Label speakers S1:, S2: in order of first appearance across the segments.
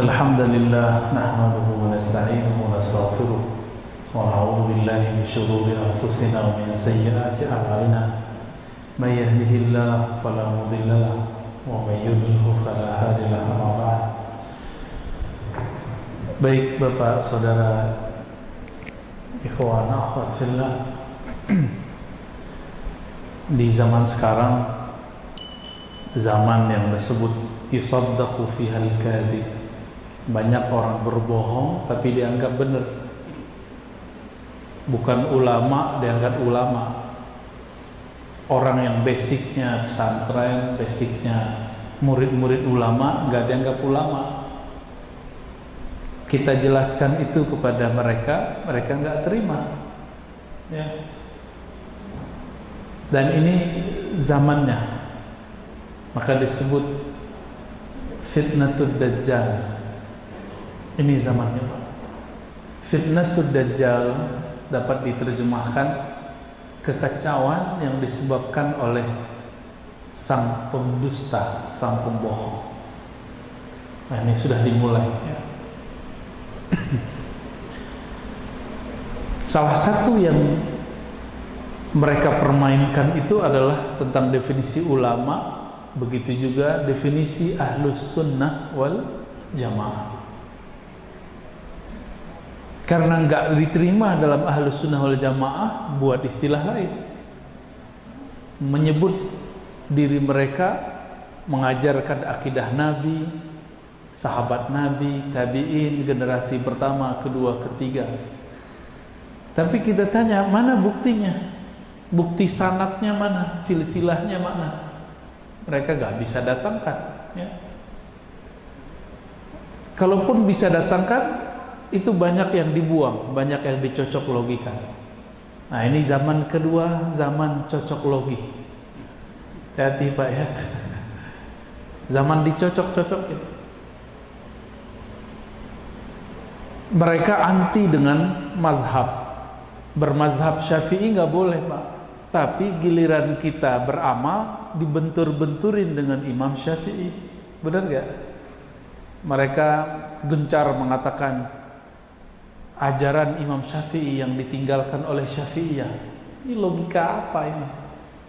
S1: الحمد لله نحمده ونستعينه ونستغفره ونعوذ بالله من شرور أنفسنا ومن سيئات أعمالنا من يهده الله فلا مضل له ومن يضلل فلا هادي له أما بعد. Baik Bapak, Saudara, ikhwan, akhwat fillah, di zaman sekarang, zaman yang disebut yusaddaqu fihal kadhib, banyak orang berbohong tapi dianggap benar. Bukan ulama dianggap ulama. Orang yang basicnya pesantren, basicnya murid-murid ulama, nggak dianggap ulama. Kita jelaskan itu kepada mereka, mereka nggak terima, ya. Dan ini zamannya, maka disebut fitnatud dajjal. Ini zamannya, Pak. Fitnatud dajjal dapat diterjemahkan kekacauan yang disebabkan oleh sang pendusta, sang pembohong. Nah, ini sudah dimulai, ya. Salah satu yang mereka permainkan itu adalah tentang definisi ulama, begitu juga definisi ahlus sunnah wal jamaah. Karena nggak diterima dalam ahlus sunnah wal jamaah, buat istilah lain, menyebut diri mereka mengajarkan akidah Nabi, sahabat Nabi, tabi'in, generasi pertama, kedua, ketiga. Tapi kita tanya, mana buktinya? Bukti sanadnya mana? Silsilahnya mana? Mereka gak bisa datangkan, ya. Kalaupun bisa datangkan, itu banyak yang dibuang, banyak yang dicocok logikan. Nah, ini zaman kedua, zaman cocok logi. Hati-hati, Pak, ya. Zaman dicocok-cocokin. Mereka anti dengan mazhab. Bermazhab Syafi'i nggak boleh, Pak. Tapi giliran kita beramal dibentur-benturin dengan Imam Syafi'i. Benar nggak? Mereka gencar mengatakan ajaran Imam Syafi'i yang ditinggalkan oleh Syafi'iyah. Ini logika apa ini?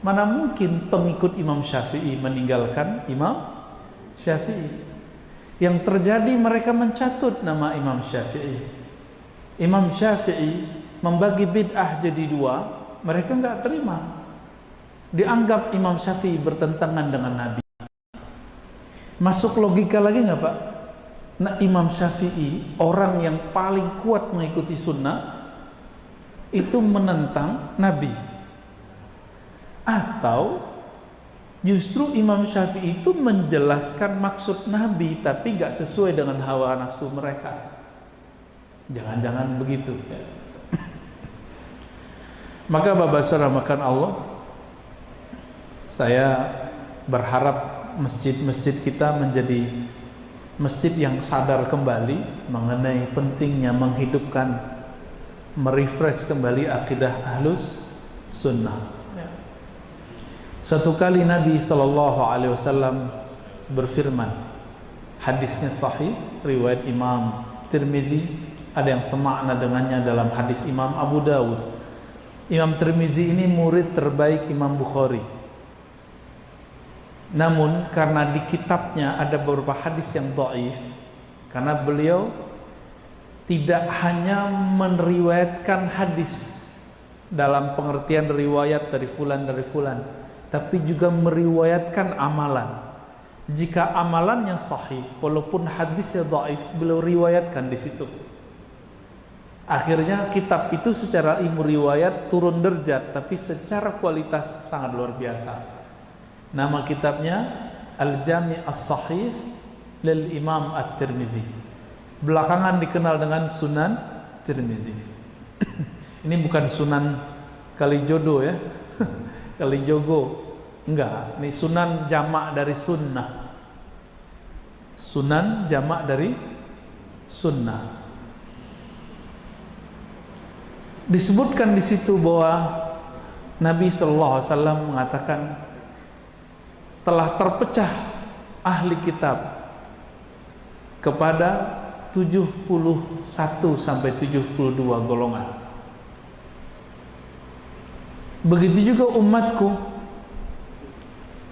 S1: Mana mungkin pengikut Imam Syafi'i meninggalkan Imam Syafi'i? Yang terjadi mereka mencatut nama Imam Syafi'i. Imam Syafi'i membagi bid'ah jadi dua, mereka nggak terima. Dianggap Imam Syafi'i bertentangan dengan Nabi. Masuk logika lagi nggak, Pak? Nah, Imam Syafi'i, orang yang paling kuat mengikuti sunnah, itu menentang Nabi. Atau justru Imam Syafi'i itu menjelaskan maksud Nabi tapi gak sesuai dengan hawa nafsu mereka. Jangan-jangan begitu, ya. Maka Bapak Saudara makan Allah, saya berharap masjid-masjid kita menjadi masjid yang sadar kembali mengenai pentingnya menghidupkan, merefresh kembali akidah ahlus sunnah. Suatu kali Nabi SAW berfirman, hadisnya sahih, riwayat Imam Tirmizi, ada yang semakna dengannya dalam hadis Imam Abu Dawud. Imam Tirmizi ini murid terbaik Imam Bukhari. Namun karena di kitabnya ada beberapa hadis yang dhaif, karena beliau tidak hanya meriwayatkan hadis dalam pengertian riwayat dari fulan, tapi juga meriwayatkan amalan. Jika amalannya sahih, walaupun hadisnya dhaif, beliau riwayatkan di situ. Akhirnya kitab itu secara ilmu riwayat turun derajat, tapi secara kualitas sangat luar biasa. Nama kitabnya Al-Jami' As-Sahih lil Imam At-Tirmizi. Belakangan dikenal dengan Sunan Tirmizi. Ini bukan Sunan Kalijodo, ya. Kalijogo. Enggak, ini sunan jamak dari sunnah. Sunan jamak dari sunnah. Disebutkan di situ bahwa Nabi SAW mengatakan telah terpecah ahli kitab kepada 71 sampai 72 golongan. Begitu juga umatku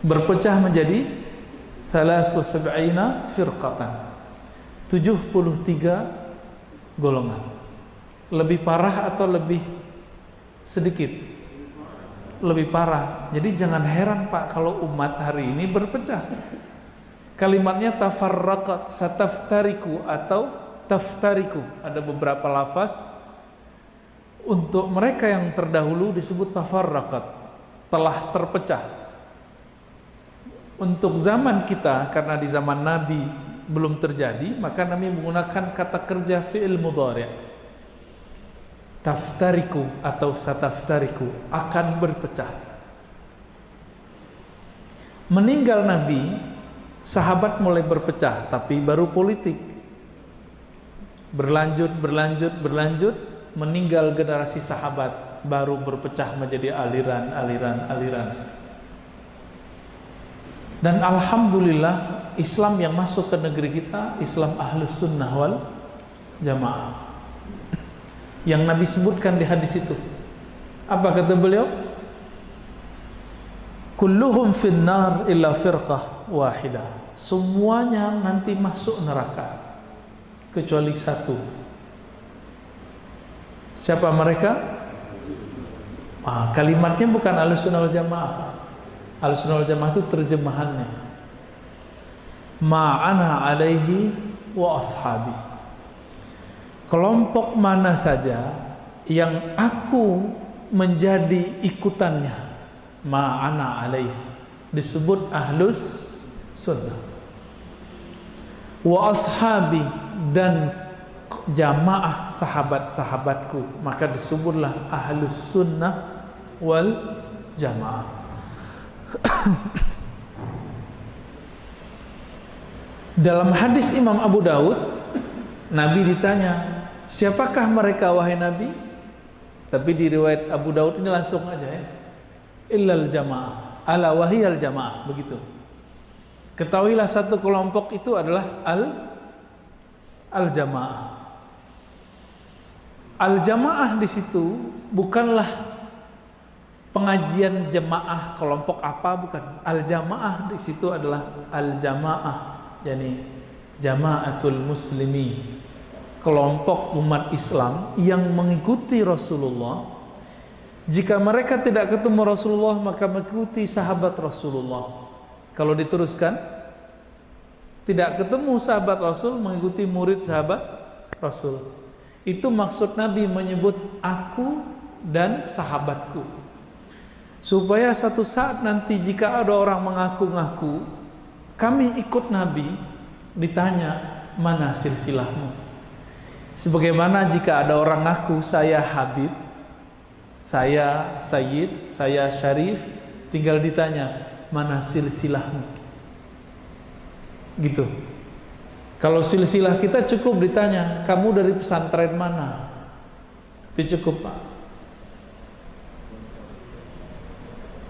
S1: berpecah menjadi 73 firqatan, 73 golongan. Lebih parah atau lebih sedikit? Lebih parah. Jadi jangan heran Pak kalau umat hari ini berpecah. Kalimatnya tafarraqat, sataftariku atau taftariku. Ada beberapa lafaz. Untuk mereka yang terdahulu disebut tafarraqat, telah terpecah. Untuk zaman kita, karena di zaman Nabi belum terjadi, maka Nabi menggunakan kata kerja fi'il mudhari'. Taftariku atau sataftariku, akan berpecah. Meninggal Nabi, sahabat mulai berpecah, tapi baru politik. Berlanjut, meninggal generasi sahabat, baru berpecah menjadi aliran. Dan alhamdulillah Islam yang masuk ke negeri kita, Islam Ahlus Sunnah wal Jamaah, yang Nabi sebutkan di hadis itu. Apa kata beliau? Kulluhum finnar illa firqah wahidah. Semuanya nanti masuk neraka kecuali satu. Siapa mereka? Kalimatnya bukan Ahlussunnah wal Jamaah. Ahlussunnah wal Jamaah itu terjemahannya. Ma'ana alaihi wa ashabi. Kelompok mana saja yang aku menjadi ikutannya, ma'ana alaih, disebut ahlus sunnah. Wa ashabi, dan jamaah sahabat-sahabatku, maka disebutlah ahlus sunnah wal jamaah. Dalam hadis Imam Abu Daud, Nabi ditanya, siapakah mereka wahai Nabi? Tapi di riwayat Abu Daud ini langsung aja ya, illal jamaah, ala wahiyal jamaah, begitu. Ketahuilah satu kelompok itu adalah al-jamaah. Al-jamaah di situ bukanlah pengajian jemaah kelompok apa, bukan. Al-jamaah di situ adalah al-jamaah, yakni jamaatul muslimi, kelompok umat Islam yang mengikuti Rasulullah. Jika mereka tidak ketemu Rasulullah, maka mengikuti sahabat Rasulullah. Kalau diteruskan, tidak ketemu sahabat Rasul, mengikuti murid sahabat Rasul. Itu maksud Nabi menyebut aku dan sahabatku, supaya suatu saat nanti jika ada orang mengaku-ngaku kami ikut Nabi, ditanya mana silsilahmu. Sebagaimana jika ada orang ngaku saya Habib, saya Sayyid, saya Syarif, tinggal ditanya mana silsilahmu, gitu. Kalau silsilah kita cukup ditanya kamu dari pesantren mana, itu cukup Pak.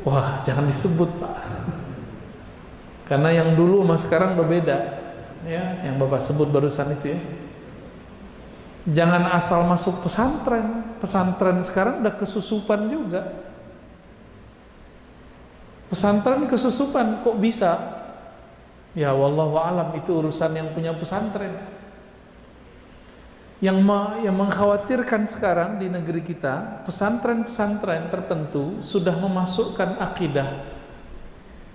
S1: Wah, jangan disebut Pak, karena yang dulu sama sekarang berbeda ya, yang Bapak sebut barusan itu ya. Jangan asal masuk pesantren. Pesantren sekarang udah kesusupan juga. Pesantren kesusupan kok bisa? Ya wallahu alam, itu urusan yang punya pesantren. Yang mengkhawatirkan sekarang di negeri kita, pesantren-pesantren tertentu sudah memasukkan akidah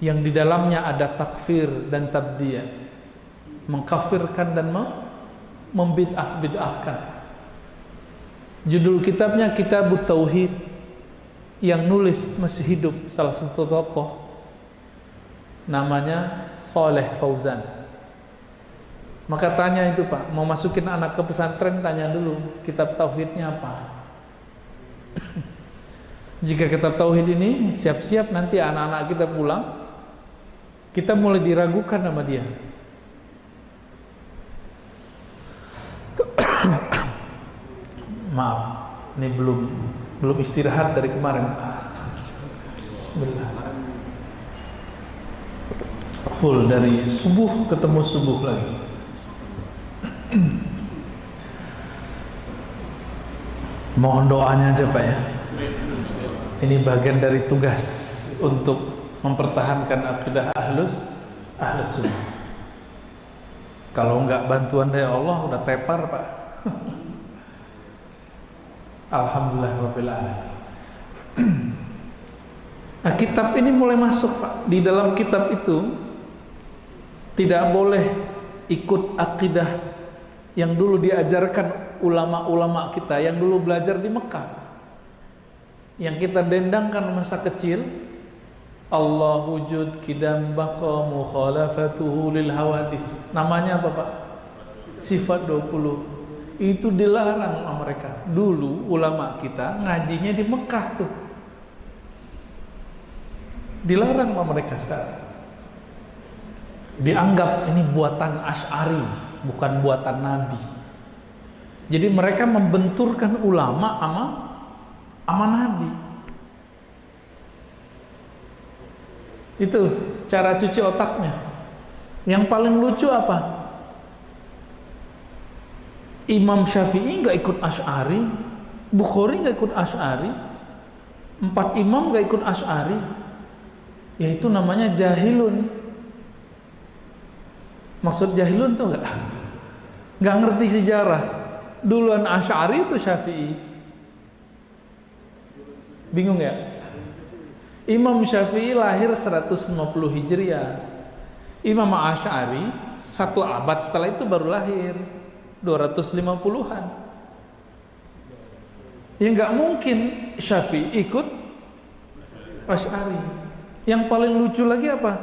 S1: yang di dalamnya ada takfir dan tabdiyah, mengkafirkan dan membid'ah-bid'ahkan. Judul kitabnya Kitabut Tauhid, yang nulis masih hidup salah satu tokoh namanya Saleh Fauzan. Maka tanya itu Pak, mau masukin anak ke pesantren, tanya dulu kitab tauhidnya apa. Jika kitab tauhid ini siap-siap nanti anak-anak kita pulang, kita mulai diragukan sama dia. Maaf, ini belum istirahat dari kemarin Pak. Bismillah. Full dari subuh ketemu subuh lagi. Mohon doanya aja Pak ya. Ini bagian dari tugas untuk mempertahankan akidah ahlus sunnah. Kalau enggak bantuan dari Allah udah tepar Pak. Alhamdulillah rabbil alamin. Nah, kitab ini mulai masuk Pak. Di dalam kitab itu tidak boleh ikut akidah yang dulu diajarkan ulama-ulama kita yang dulu belajar di Mekah, yang kita dendangkan masa kecil. Allah wujud kidam baqa mukhalafatuhu lil hawadis. Namanya apa Pak? Sifat 20. Itu dilarang sama mereka. Dulu ulama kita ngajinya di Mekah tuh. Dilarang sama mereka sekarang. Dianggap ini buatan Asy'ari, bukan buatan Nabi. Jadi mereka membenturkan ulama sama Nabi. Itu cara cuci otaknya. Yang paling lucu apa? Imam Syafi'i nggak ikut Asy'ari, Bukhari nggak ikut Asy'ari, 4 imam nggak ikut Asy'ari. Ya itu namanya jahilun. Maksud jahilun tuh nggak ngerti sejarah. Duluan Asy'ari itu Syafi'i. Bingung ya? Imam Syafi'i lahir 150 Hijriah. Imam Asy'ari 1 abad setelah itu baru lahir, 250-an. Ya nggak mungkin Syafi'i ikut Asy'ari. Yang paling lucu lagi apa?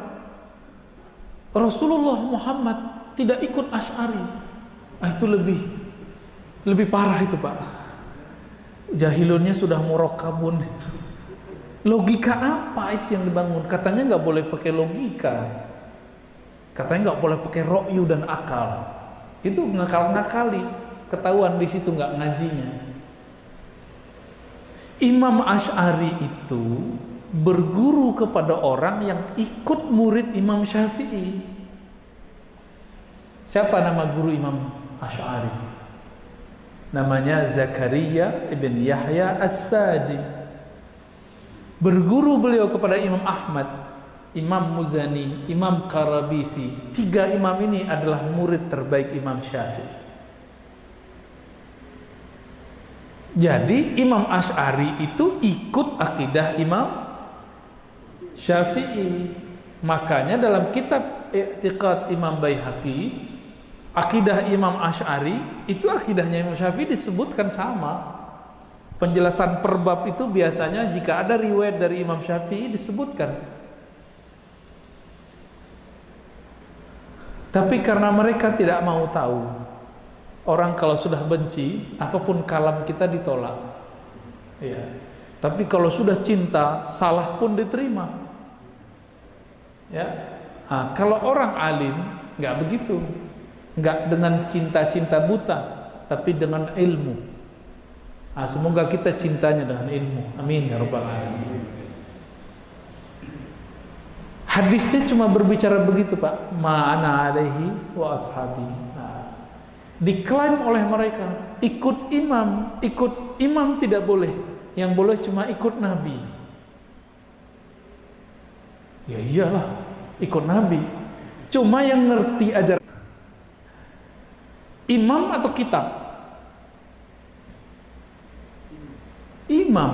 S1: Rasulullah Muhammad tidak ikut Asy'ari. Itu lebih parah itu Pak. Jahilunnya sudah murakkabun. Logika apa itu yang dibangun? Katanya nggak boleh pakai logika. Katanya nggak boleh pakai ro'yu dan akal. Itu ngakal-ngakali. Ketahuan di situ nggak ngajinya. Imam Asy'ari itu berguru kepada orang yang ikut murid Imam Syafi'i. Siapa nama guru Imam Asy'ari? Namanya Zakaria ibn Yahya As-Saji. Berguru beliau kepada Imam Ahmad, Imam Muzani, Imam Qarabisi. 3 imam ini adalah murid terbaik Imam Syafi'i. Jadi Imam Asy'ari itu ikut akidah Imam Syafi'i. Makanya dalam kitab I'tiqad Imam Baihaqi, akidah Imam Asy'ari itu akidahnya Imam Syafi'i disebutkan sama. Penjelasan per bab itu biasanya jika ada riwayat dari Imam Syafi'i disebutkan. Tapi karena mereka tidak mau tahu, orang kalau sudah benci, apapun kalam kita ditolak. Ya. Tapi kalau sudah cinta, salah pun diterima. Ya. Nah, kalau orang alim nggak begitu, nggak dengan cinta-cinta buta, tapi dengan ilmu. Nah, semoga kita cintanya dengan ilmu. Amin ya rabbal alamin. Hadisnya cuma berbicara begitu Pak. Ma'ana alaihi wa ashabi. Nah, diklaim oleh mereka ikut imam tidak boleh. Yang boleh cuma ikut Nabi. Ya iyalah, ikut Nabi. Cuma yang ngerti ajaran imam atau kitab? Imam.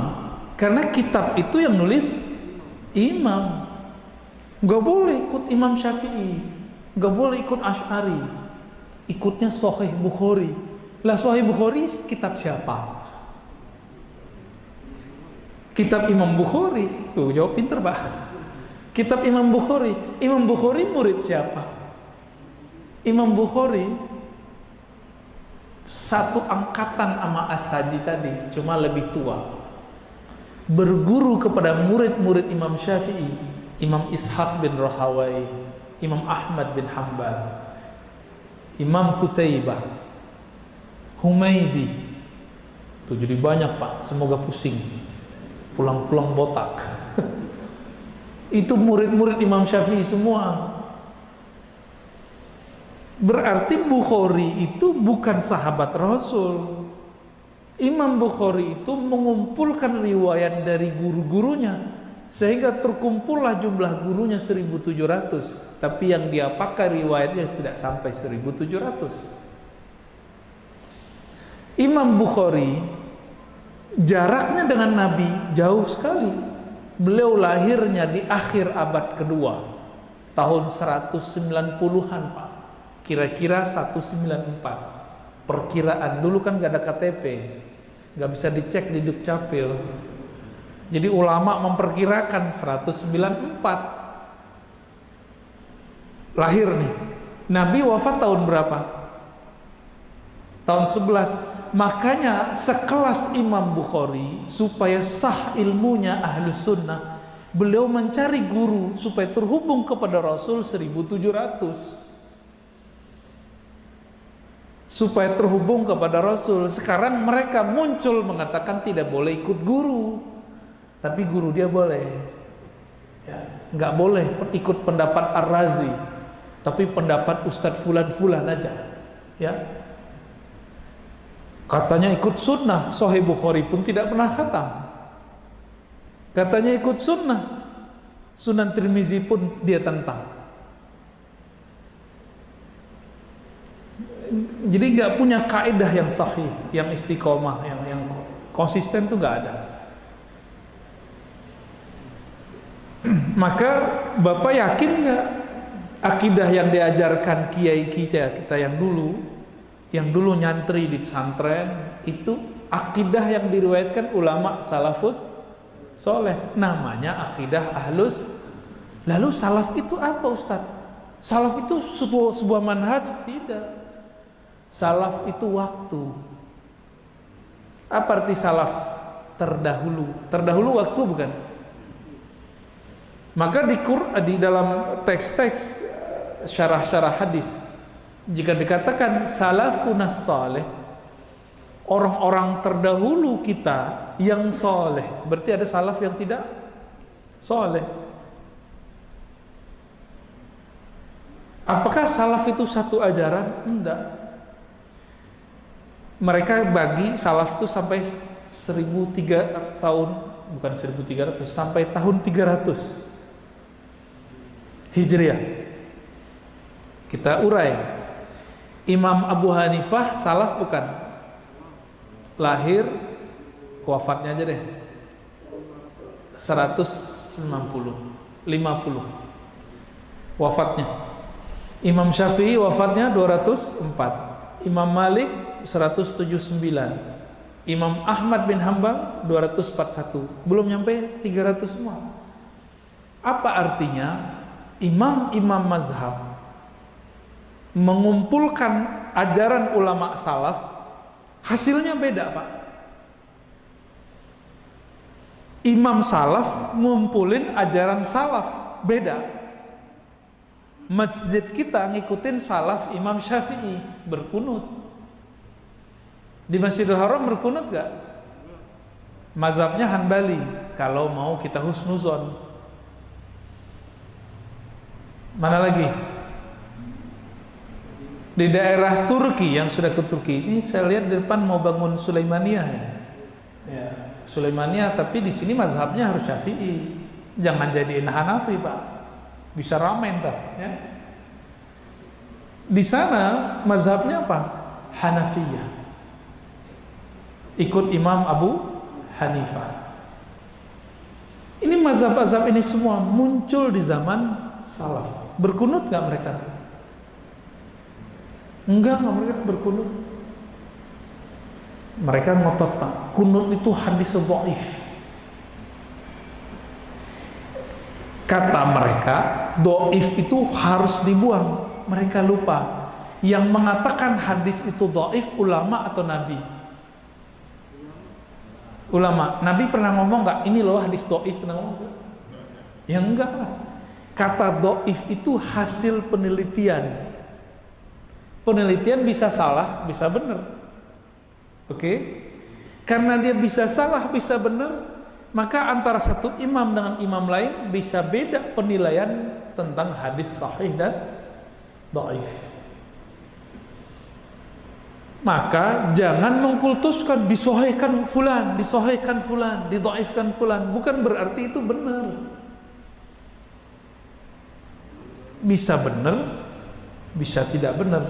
S1: Karena kitab itu yang nulis imam. Gak boleh ikut Imam Syafi'i, gak boleh ikut Asy'ari. Ikutnya Sahih Bukhari. Lah Sahih Bukhari kitab siapa? Kitab Imam Bukhari. Tuh jawab pinter Pak. Kitab Imam Bukhari. Imam Bukhari murid siapa? Imam Bukhari satu angkatan sama As-Saji tadi, cuma lebih tua. Berguru kepada murid-murid Imam Syafi'i, Imam Ishaq bin Rahawai, Imam Ahmad bin Hanbal, Imam Qutaibah, Humaidi. Tuh jadi banyak Pak, semoga pusing. Pulang-pulang botak. Itu murid-murid Imam Syafi'i semua. Berarti Bukhari itu bukan sahabat Rasul. Imam Bukhari itu mengumpulkan riwayat dari guru-gurunya, sehingga terkumpullah jumlah gurunya 1700. Tapi yang dia pakai riwayatnya tidak sampai 1700. Imam Bukhari jaraknya dengan Nabi jauh sekali. Beliau lahirnya di akhir abad kedua, tahun 190-an Pak. Kira-kira 194. Perkiraan, dulu kan gak ada KTP, gak bisa dicek di Dukcapil. Jadi ulama memperkirakan 194 lahir nih. Nabi wafat tahun berapa? Tahun 11. Makanya sekelas Imam Bukhari, supaya sah ilmunya Ahlus Sunnah, beliau mencari guru supaya terhubung kepada Rasul 1700. Supaya terhubung kepada Rasul. Sekarang mereka muncul mengatakan tidak boleh ikut guru, tapi guru dia boleh. Ya, nggak boleh ikut pendapat Ar-Razi, tapi pendapat Ustadz Fulan-Fulan aja. Ya, katanya ikut sunnah. Sahih Bukhari pun tidak pernah khatam. Katanya ikut sunnah. Sunan Tirmizi pun dia tentang. Jadi nggak punya kaidah yang sahih, yang istiqomah, yang konsisten tuh nggak ada. Maka Bapak yakin nggak akidah yang diajarkan kiai kita yang dulu nyantri di pesantren itu akidah yang diriwayatkan ulama salafus soleh, namanya akidah ahlus. Lalu salaf itu apa Ustaz? Salaf itu sebuah manhaj? Tidak. Salaf itu waktu. Apa arti salaf? Terdahulu. Terdahulu waktu bukan? Maka di dalam teks-teks syarah-syarah hadis, jika dikatakan salafunas saleh, orang-orang terdahulu kita yang soleh, berarti ada salaf yang tidak soleh. Apakah salaf itu satu ajaran? Enggak. Mereka bagi salaf itu sampai 1300 tahun, bukan 1300, sampai tahun 300 Hijriah. Kita urai. Imam Abu Hanifah salaf bukan? Lahir, wafatnya aja deh 150 wafatnya. Imam Syafi'i wafatnya 204. Imam Malik 179. Imam Ahmad bin Hanbal 241. Belum nyampe 300 semua. Apa artinya? Imam-imam mazhab mengumpulkan ajaran ulama salaf, hasilnya beda Pak. Imam salaf ngumpulin ajaran salaf, beda. Masjid kita ngikutin salaf Imam Syafi'i, berkunut. Di Masjidil Haram berkunut gak? Mazhabnya Hanbali, kalau mau kita husnuzon. Mana lagi? Di daerah Turki, yang sudah ke Turki ini, saya lihat di depan mau bangun Sulaimaniyah ya. Sulaimaniyah, tapi di sini mazhabnya harus Syafi'i. Jangan jadiin Hanafi Pak, bisa ramai ntar ya. Di sana mazhabnya apa? Hanafiyah, ikut Imam Abu Hanifah. Ini mazhab-mazhab ini semua muncul di zaman salaf. Berkunut gak mereka? Enggak mereka berkunut. Mereka ngotot Pak, kunut itu hadis dhaif. Kata mereka, dhaif itu harus dibuang. Mereka lupa, yang mengatakan hadis itu dhaif ulama atau nabi? Ulama. Nabi pernah ngomong gak, ini loh hadis dhaif, pernah ngomong gak? Ya enggak lah. Kata dhaif itu hasil penelitian. Penelitian bisa salah, bisa benar. Oke? Karena dia bisa salah, bisa benar, maka antara satu imam dengan imam lain bisa beda penilaian tentang hadis sahih dan dhaif. Maka jangan mengkultuskan disohhikan fulan, didhaifkan fulan. Bukan berarti itu benar. Bisa benar, bisa tidak benar.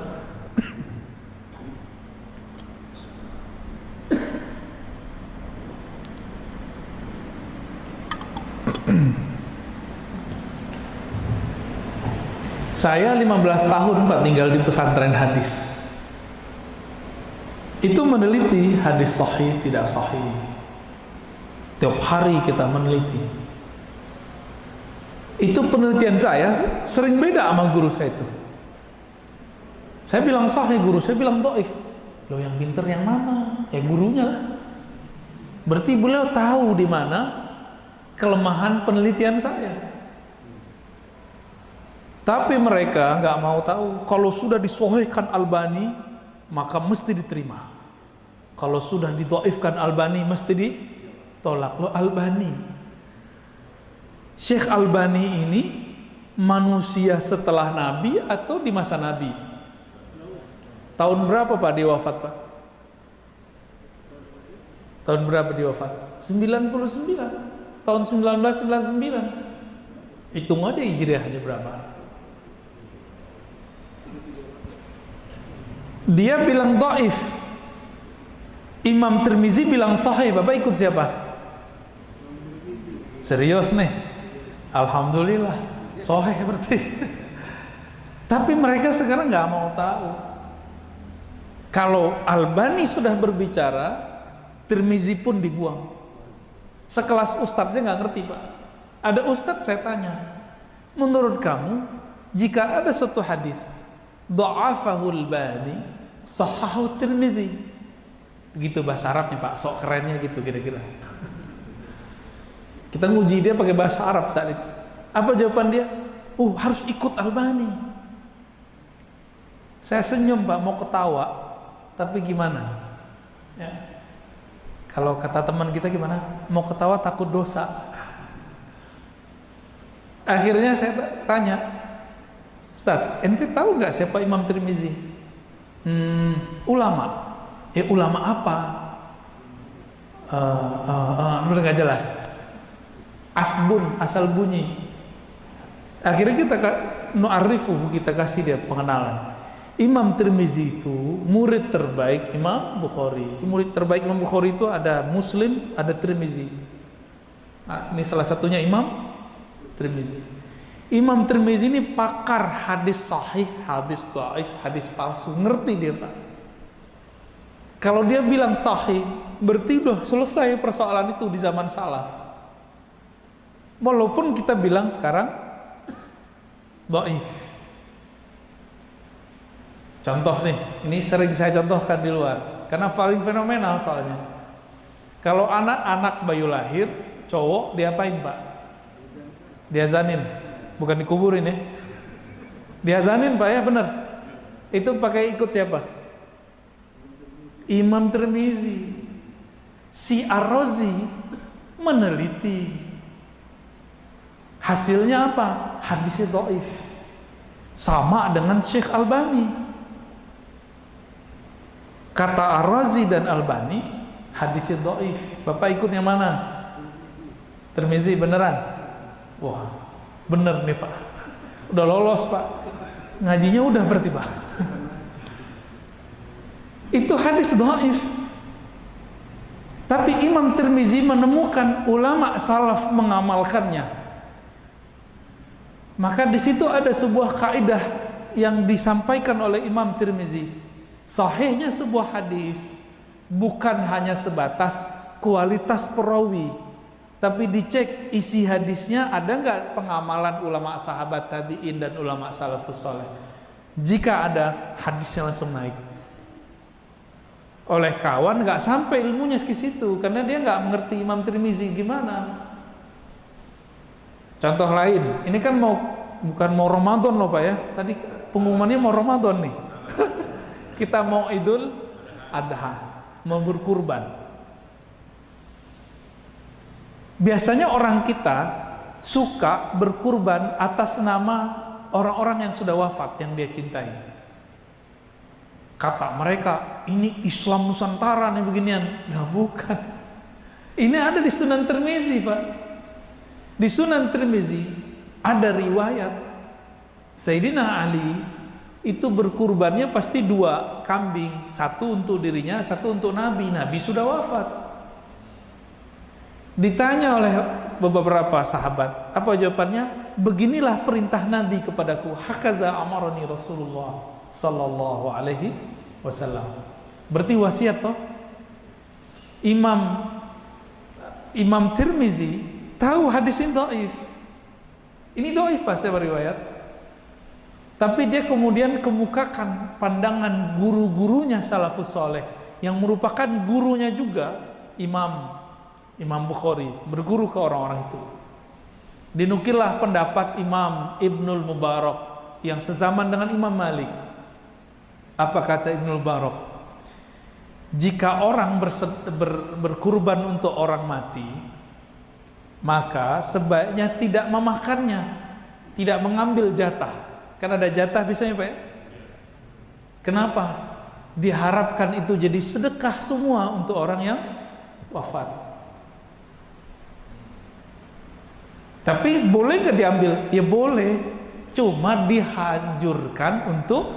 S1: Saya 15 tahun Pak tinggal di pesantren hadis. Itu meneliti hadis sahih tidak sahih. Tiap hari kita meneliti. Itu penelitian saya sering beda sama guru saya itu. Saya bilang sahih, guru saya bilang dhaif. Loh, yang pinter yang mana? Ya gurunya lah. Berarti beliau tahu di mana kelemahan penelitian saya. Tapi mereka nggak mau tahu. Kalau sudah disahihkan Albani, maka mesti diterima. Kalau sudah didhaifkan Albani, mesti ditolak. Loh, Albani, Syekh Albani ini manusia setelah Nabi atau di masa Nabi? Tahun berapa Pak dia wafat, Pak? Tahun berapa dia wafat? 99. Tahun 1999. Hitung aja hijriahnya berapa. Dia bilang dhaif. Imam Tirmizi bilang sahih. Bapak ikut siapa? Serius nih? Alhamdulillah, sahih berarti. Tapi mereka sekarang nggak mau tahu. Kalau Albani sudah berbicara, Tirmizi pun dibuang. Sekelas ustadznya nggak ngerti, Pak. Ada ustadz saya tanya, menurut kamu jika ada suatu hadis dha'afahul Albani sahahu Tirmizi, gitu bahasa Arabnya Pak, sok kerennya gitu kira-kira. Kita nguji dia pakai bahasa Arab saat itu. Apa jawaban dia? Harus ikut Albani. Saya senyum Pak, mau ketawa, tapi gimana? Ya. Kalau kata teman kita gimana? Mau ketawa takut dosa. Akhirnya saya tanya, Ustaz, ente tahu nggak siapa Imam Tirmizi? Ulama. Ulama apa? Udah nggak jelas. Asbun, asal bunyi. Akhirnya kita nu'arifu, kita kasih dia pengenalan. Imam Tirmizi itu murid terbaik Imam Bukhari. Murid terbaik Imam Bukhari itu ada Muslim, ada Tirmizi. Nah, ini salah satunya Imam Tirmizi. Imam Tirmizi ini pakar hadis sahih, hadis dhaif, hadis palsu. Ngerti dia Pak. Kalau dia bilang sahih, berarti udah selesai persoalan itu di zaman salaf. Walaupun kita bilang sekarang dhaif. Contoh nih, ini sering saya contohkan di luar karena paling fenomenal soalnya. Kalau anak-anak bayi lahir cowok diapain Pak? Diazanin, bukan dikuburin ya. Diazanin Pak ya, benar. Itu pakai ikut siapa? Imam Tirmizi. Si Ar-Razi meneliti. Hasilnya apa? Hadisnya dhaif. Sama dengan Syekh Albani. Kata Ar-Razi dan Albani, hadisnya dhaif. Bapak ikut yang mana? Tirmizi beneran? Wah, bener nih Pak. Udah lolos Pak. Ngajinya udah berarti Pak. Itu hadis dhaif. Tapi Imam Tirmizi menemukan ulama salaf mengamalkannya. Maka di situ ada sebuah kaidah yang disampaikan oleh Imam Tirmizi. Sahihnya sebuah hadis bukan hanya sebatas kualitas perawi, tapi dicek isi hadisnya ada nggak pengamalan ulama sahabat tabi'in dan ulama salafus saleh. Jika ada, hadisnya langsung naik. Oleh kawan nggak sampai ilmunya ke situ karena dia nggak mengerti Imam Tirmizi gimana. Contoh lain, ini kan bukan mau Ramadan loh Pak ya. Tadi pengumumannya mau Ramadan nih. Kita mau Idul Adha, mau berkurban. Biasanya orang kita suka berkurban atas nama orang-orang yang sudah wafat yang dia cintai. Kata mereka, ini Islam Nusantara nih beginian. Nah bukan. Ini ada di Sunan Tirmizi, Pak. Di Sunan Tirmizi ada riwayat Sayyidina Ali itu berkurbannya pasti 2 kambing. 1 untuk dirinya, 1 untuk Nabi. Nabi sudah wafat. Ditanya oleh beberapa sahabat, apa jawabannya? Beginilah perintah Nabi kepadaku. Hakaza amarani Rasulullah sallallahu alaihi wasallam. Berarti wasiat toh. Imam Tirmizi tahu hadis ini dhaif. Ini dhaif pas saya beriwayat. Tapi dia kemudian kemukakan pandangan guru-gurunya salafus saleh yang merupakan gurunya juga Imam Bukhari, berguru ke orang-orang itu. Dinukillah pendapat Imam Ibnul Mubarak yang sezaman dengan Imam Malik. Apa kata Ibnul Mubarak? Jika orang berkurban untuk orang mati, maka sebaiknya tidak memakannya, tidak mengambil jatah. Kan ada jatah biasanya, Pak ya? Kenapa? Diharapkan itu jadi sedekah semua untuk orang yang wafat. Tapi boleh nggak diambil? Ya boleh, cuma dihancurkan untuk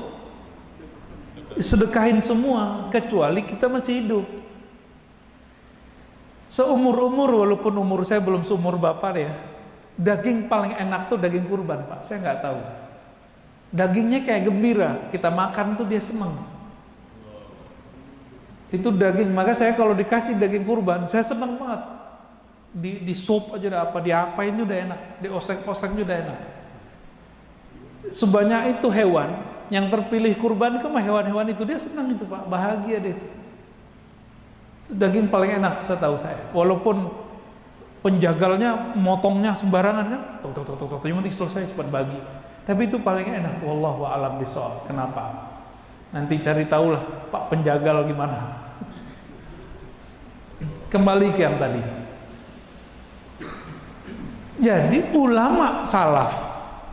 S1: sedekahin semua, kecuali kita masih hidup. Seumur-umur, walaupun umur saya belum seumur Bapak ya, daging paling enak tuh daging kurban, Pak. Saya nggak tahu. Dagingnya kayak gembira, kita makan tuh dia seneng. Itu daging, maka saya kalau dikasih daging kurban, saya seneng banget. Di sop aja udah apa, diapain juga enak, dioseng-oseng juga enak. Sebanyak itu hewan yang terpilih kurban ke hewan-hewan itu, dia senang itu, Pak, bahagia dia itu. Daging paling enak setahu saya. Walaupun penjagalnya motongnya sembarangan kan, yang penting selesai cepat bagi. Tapi itu paling enak. Wallahu a'lam bishawab. Kenapa? Nanti cari tahulah Pak penjagal gimana. Kembali ke yang tadi. Jadi ulama salaf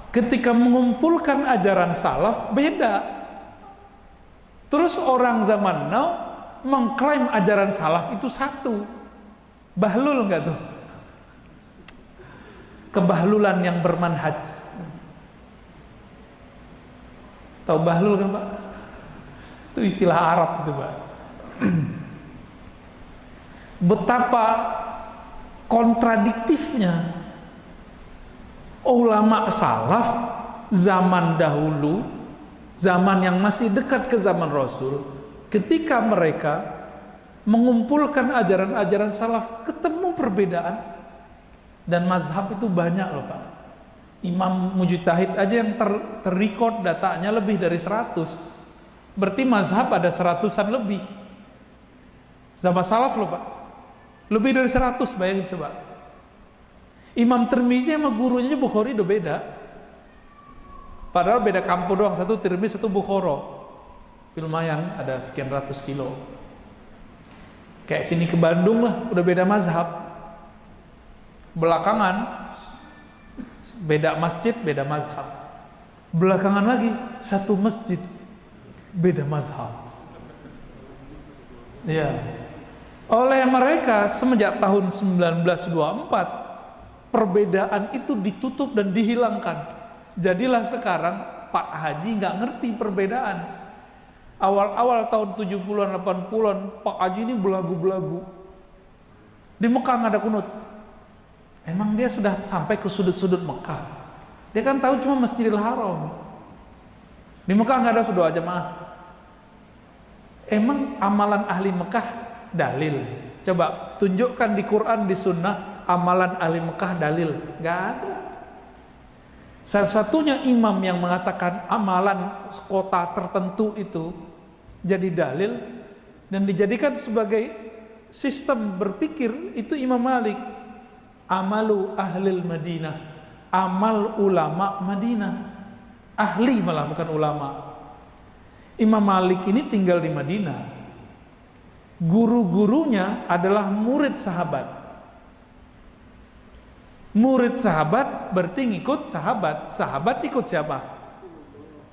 S1: ketika mengumpulkan ajaran salaf beda. Terus orang zaman now mengklaim ajaran salaf itu satu. Bahlul enggak tuh? Kebahlulan yang bermanhaj. Tahu bahlul kan, Pak? Itu istilah Arab itu, Pak. Betapa kontradiktifnya ulama salaf zaman dahulu, zaman yang masih dekat ke zaman Rasul, ketika mereka mengumpulkan ajaran-ajaran salaf, ketemu perbedaan. Dan mazhab itu banyak loh, Pak. Imam Mujtahid aja yang terrecord datanya lebih dari 100. Berarti mazhab ada 100-an lebih. Zaman salaf loh, Pak. Lebih dari 100, bayangin coba. Imam Tirmizi sama gurunya Bukhari udah beda. Padahal beda kampung doang, satu Tirmizi, satu Bukhara. Lumayan, ada sekian ratus kilo. Kayak sini ke Bandung lah, udah beda mazhab. Belakangan beda masjid, beda mazhab. Belakangan lagi satu masjid, beda mazhab. Ya. Oleh mereka semenjak tahun 1924 perbedaan itu ditutup dan dihilangkan. Jadilah sekarang Pak Haji nggak ngerti perbedaan. Awal-awal tahun 70-an 80-an Pak Haji ini belagu-belagu. Di Mekah nggak ada kunut. Emang dia sudah sampai ke sudut-sudut Mekah. Dia kan tahu cuma Masjidil Haram. Di Mekah nggak ada doa jemaah. Emang amalan ahli Mekah dalil? Coba tunjukkan di Quran, di Sunnah amalan ahli Mekah dalil. Nggak ada. Satu-satunya imam yang mengatakan amalan kota tertentu itu jadi dalil dan dijadikan sebagai sistem berpikir itu Imam Malik. Amalu ahlil Madinah, amal ulama Madinah, ahli malah bukan ulama. Imam Malik ini tinggal di Madinah. Guru-gurunya adalah murid sahabat. Murid sahabat berarti ngikut sahabat. Sahabat ikut siapa?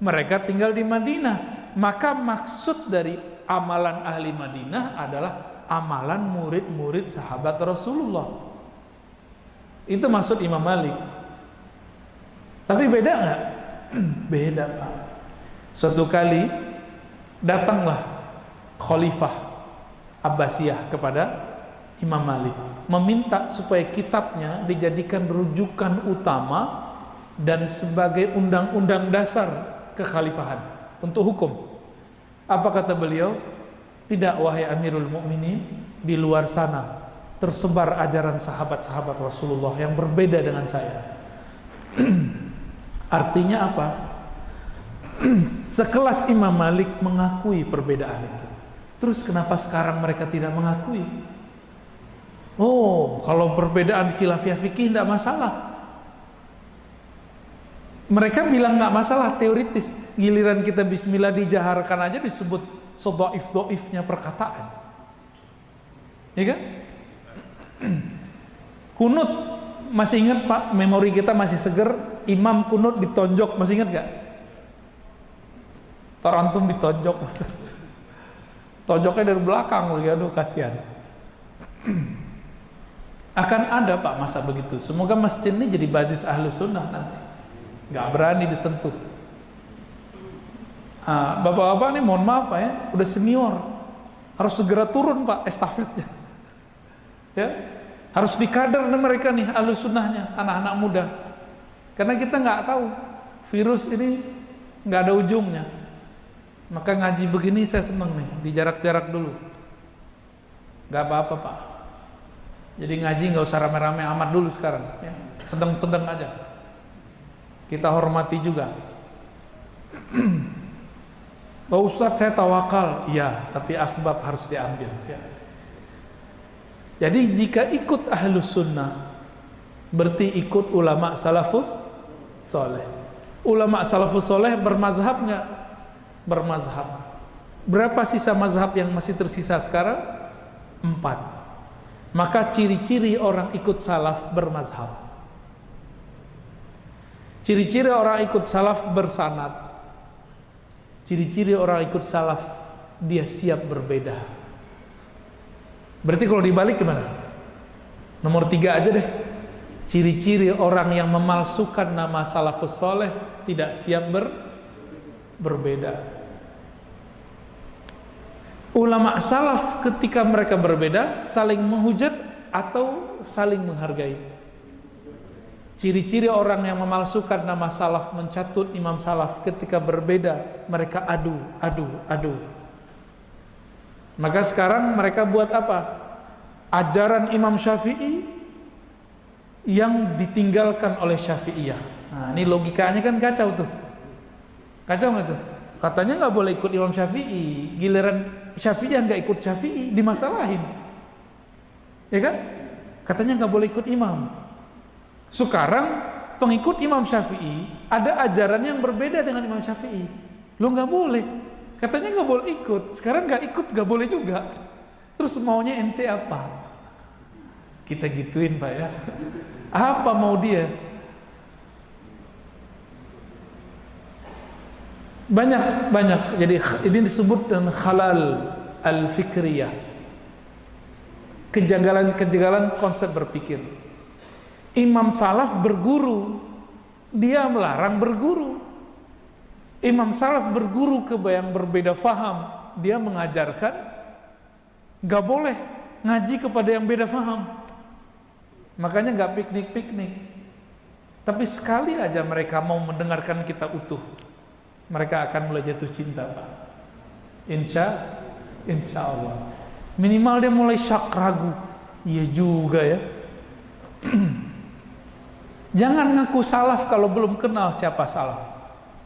S1: Mereka tinggal di Madinah. maka maksud dari amalan ahli Madinah adalah amalan murid-murid sahabat Rasulullah. Itu maksud Imam Malik. Tapi beda nggak? Beda, Pak. Suatu kali datanglah Khalifah Abbasiyah kepada Imam Malik, meminta supaya kitabnya dijadikan rujukan utama dan sebagai undang-undang dasar kekhalifahan untuk hukum. Apa kata beliau? Tidak, wahai Amirul Mukminin, di luar sana tersebar ajaran sahabat-sahabat Rasulullah yang berbeda dengan saya. Artinya apa? Sekelas Imam Malik mengakui perbedaan itu. Terus kenapa sekarang mereka tidak mengakui? Oh, kalau perbedaan khilafiyah fikih tidak masalah. Mereka bilang nggak masalah teoritis. Giliran kita bismillah dijaharkan aja disebut sedoif-doifnya perkataan. Ya kan? Kunut, masih ingat Pak, memori kita masih seger. Imam kunut ditonjok, masih ingat gak? Tarantum ditonjok. Tonjoknya dari belakang lagi, aduh kasihan. Akan ada Pak masa begitu. Semoga masjid ini jadi basis ahlu sunnah nanti. Gak berani disentuh. Bapak-bapak ini mohon maaf Pak ya, udah senior, harus segera turun Pak estafetnya. Ya, harus dikader mereka nih ahlu sunnahnya, anak-anak muda. Karena kita nggak tahu virus ini nggak ada ujungnya. Maka ngaji begini saya seneng nih, di jarak-jarak dulu. Nggak apa-apa Pak. Jadi ngaji nggak usah rame-rame amat dulu sekarang. Ya. Sedang-sedang aja. Kita hormati juga. Pak Ustadz saya tawakal, iya, tapi asbab harus diambil. Ya. Jadi jika ikut ahlus sunnah, berarti ikut ulama salafus soleh. Ulama salafus soleh bermazhab nggak? Bermazhab. Berapa sisa mazhab yang masih tersisa sekarang? 4. Maka ciri-ciri orang ikut salaf bermazhab. Ciri-ciri orang ikut salaf bersanad. Ciri-ciri orang ikut salaf, dia siap berbeda. Berarti kalau dibalik gimana? Nomor 3 aja deh. Ciri-ciri orang yang memalsukan nama salafus soleh, tidak siap berbeda. Ulama salaf ketika mereka berbeda, saling menghujat atau saling menghargai. Ciri-ciri orang yang memalsukan nama salaf, mencatut imam salaf, ketika berbeda mereka adu. Maka sekarang mereka buat apa? Ajaran Imam Syafi'i yang ditinggalkan oleh Syafi'iyah. Nah, ini logikanya kan kacau tuh. Kacau nggak tuh? Katanya nggak boleh ikut Imam Syafi'i, giliran Syafi'iyah nggak ikut Syafi'i, dimasalahin. Ya kan? Katanya nggak boleh ikut imam. Sekarang pengikut Imam Syafi'i ada ajaran yang berbeda dengan Imam Syafi'i. Lo nggak boleh. Katanya nggak boleh ikut. Sekarang nggak ikut, nggak boleh juga. Terus maunya ente apa? Kita gituin Pak ya. Apa mau dia? Banyak. Jadi ini disebut dengan khalal al-fikriyah. Kejanggalan konsep berpikir. Imam salaf berguru, dia melarang berguru. Imam salaf berguru ke yang berbeda faham, dia mengajarkan gak boleh ngaji kepada yang beda faham. Makanya gak piknik-piknik. Tapi sekali aja mereka mau mendengarkan kita utuh, mereka akan mulai jatuh cinta Pak. Insya Allah. Minimal dia mulai syak ragu. Iya juga ya. Jangan ngaku salaf kalau belum kenal siapa salaf.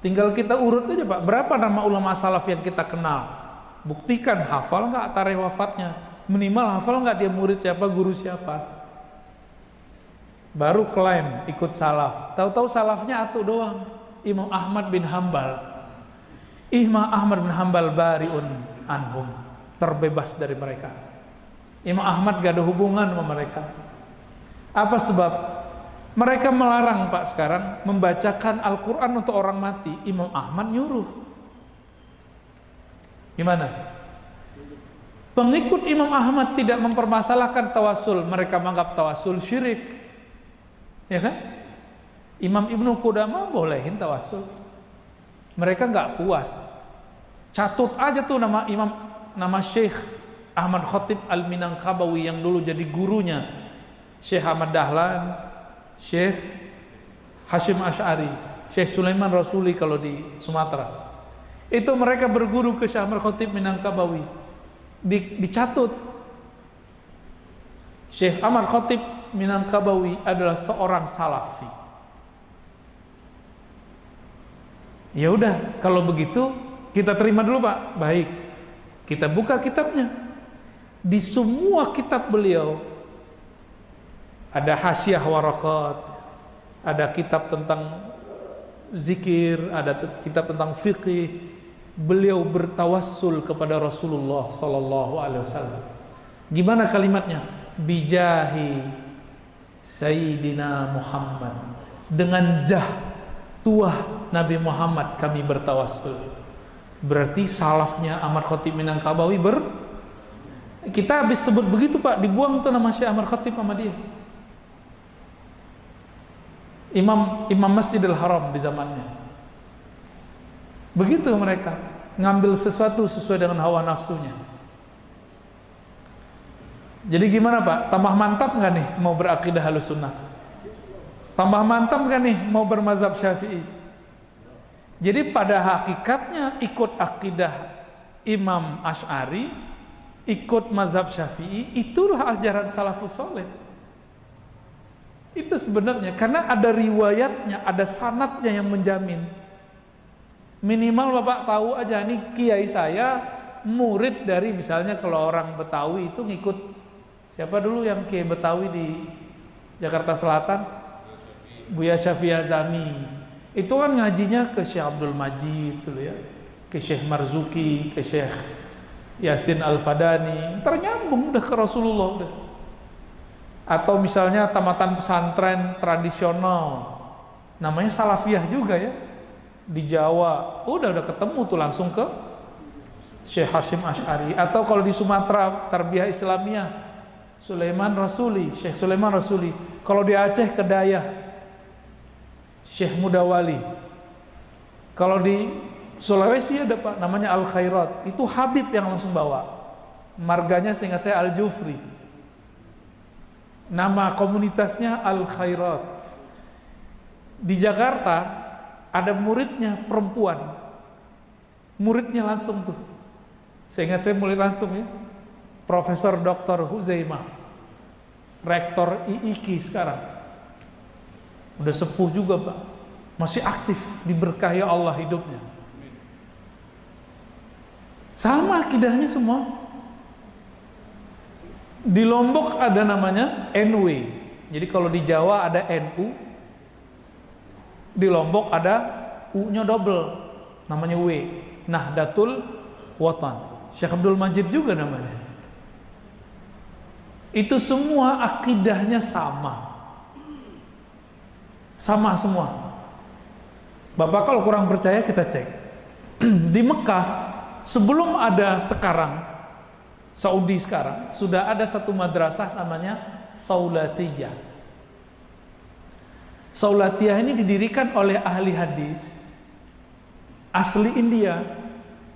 S1: Tinggal kita urut aja Pak, berapa nama ulama salaf yang kita kenal. Buktikan, hafal nggak tarikh wafatnya. Minimal hafal nggak dia murid siapa, guru siapa. Baru klaim ikut salaf. Tahu-tahu salafnya atuh doang. Imam Ahmad bin Hambal. Imam Ahmad bin Hambal bariun anhum, terbebas dari mereka. Imam Ahmad gak ada hubungan sama mereka. Apa sebab? Mereka melarang Pak sekarang membacakan Al-Quran untuk orang mati. Imam Ahmad nyuruh. Gimana? Pengikut Imam Ahmad tidak mempermasalahkan tawasul, mereka menganggap tawasul syirik. Ya kan? Imam Ibnu Qudamah bolehin tawasul. Mereka nggak puas. Catut aja tuh nama Syekh Ahmad Khatib Al-Minangkabawi yang dulu jadi gurunya Syekh Ahmad Dahlan, Syekh Hashim Asy'ari, Syekh Sulaiman Rasuli kalau di Sumatera. Itu mereka berguru ke Syekh Ahmad Khatib Minangkabawi. Dicatut Syekh Ahmad Khatib Minangkabawi adalah seorang salafi. Ya udah, kalau begitu kita terima dulu Pak. Baik. Kita buka kitabnya. Di semua kitab beliau ada hasyiah warakat, ada kitab tentang zikir, ada kitab tentang fikih. Beliau bertawassul kepada Rasulullah sallallahu alaihi wasallam. Gimana kalimatnya? Bijahi Sayyidina Muhammad. Dengan jah tuah Nabi Muhammad kami bertawassul. Berarti salafnya Ahmad Khatib Minangkabawi kita habis sebut begitu Pak, dibuang tuh nama Syekh Ahmad Khatib sama dia. Imam Masjidil Haram di zamannya. Begitu mereka ngambil sesuatu sesuai dengan hawa nafsunya. Jadi gimana Pak? Tambah mantap nggak nih mau berakidah Ahlussunnah? Tambah mantap nggak nih mau bermazhab Syafi'i? Jadi pada hakikatnya ikut akidah Imam Asy'ari, ikut mazhab Syafi'i, itulah ajaran salafus saleh. Itu sebenarnya karena ada riwayatnya, ada sanadnya yang menjamin. Minimal Bapak tahu aja nih kiai saya murid dari, misalnya kalau orang Betawi itu ngikut siapa dulu yang kiai Betawi di Jakarta Selatan? Buya Syafi'i Azami. Itu kan ngajinya ke Syekh Abdul Majid tuh ya, ke Syekh Marzuki, ke Syekh Yasin Al-Fadani, ternyambung udah ke Rasulullah udah. Atau misalnya tamatan pesantren tradisional, namanya Salafiyah juga ya, di Jawa, udah ketemu tuh langsung ke Syekh Hashim Asy'ari. Atau kalau di Sumatera Tarbiyah Islamiyah, Sulaiman Rasuli, Syekh Sulaiman Rasuli. Kalau di Aceh Kedayah, Syekh Mudawali. Kalau di Sulawesi ada Pak, namanya Al Khairat. Itu Habib yang langsung bawa. Marganya seingat saya Al Jufri. Nama komunitasnya Al Khairat. Di Jakarta ada muridnya perempuan. Muridnya langsung tuh. Seingat saya murid langsung ya. Profesor Dr. Huzaimah. Rektor IIKI sekarang. Udah sepuh juga Pak. Masih aktif, diberkahi Allah hidupnya. Sama akidahnya semua. Di Lombok ada namanya NW. Jadi kalau di Jawa ada NU, di Lombok ada U-nya double, namanya W. Nahdlatul Watan. Syekh Abdul Majid juga namanya. Itu semua akidahnya sama. Sama semua. Bapak kalau kurang percaya kita cek. Di Mekah sebelum ada sekarang, Saudi sekarang, sudah ada satu madrasah namanya Saulatiyah. Saulatiyah ini didirikan oleh ahli hadis asli India,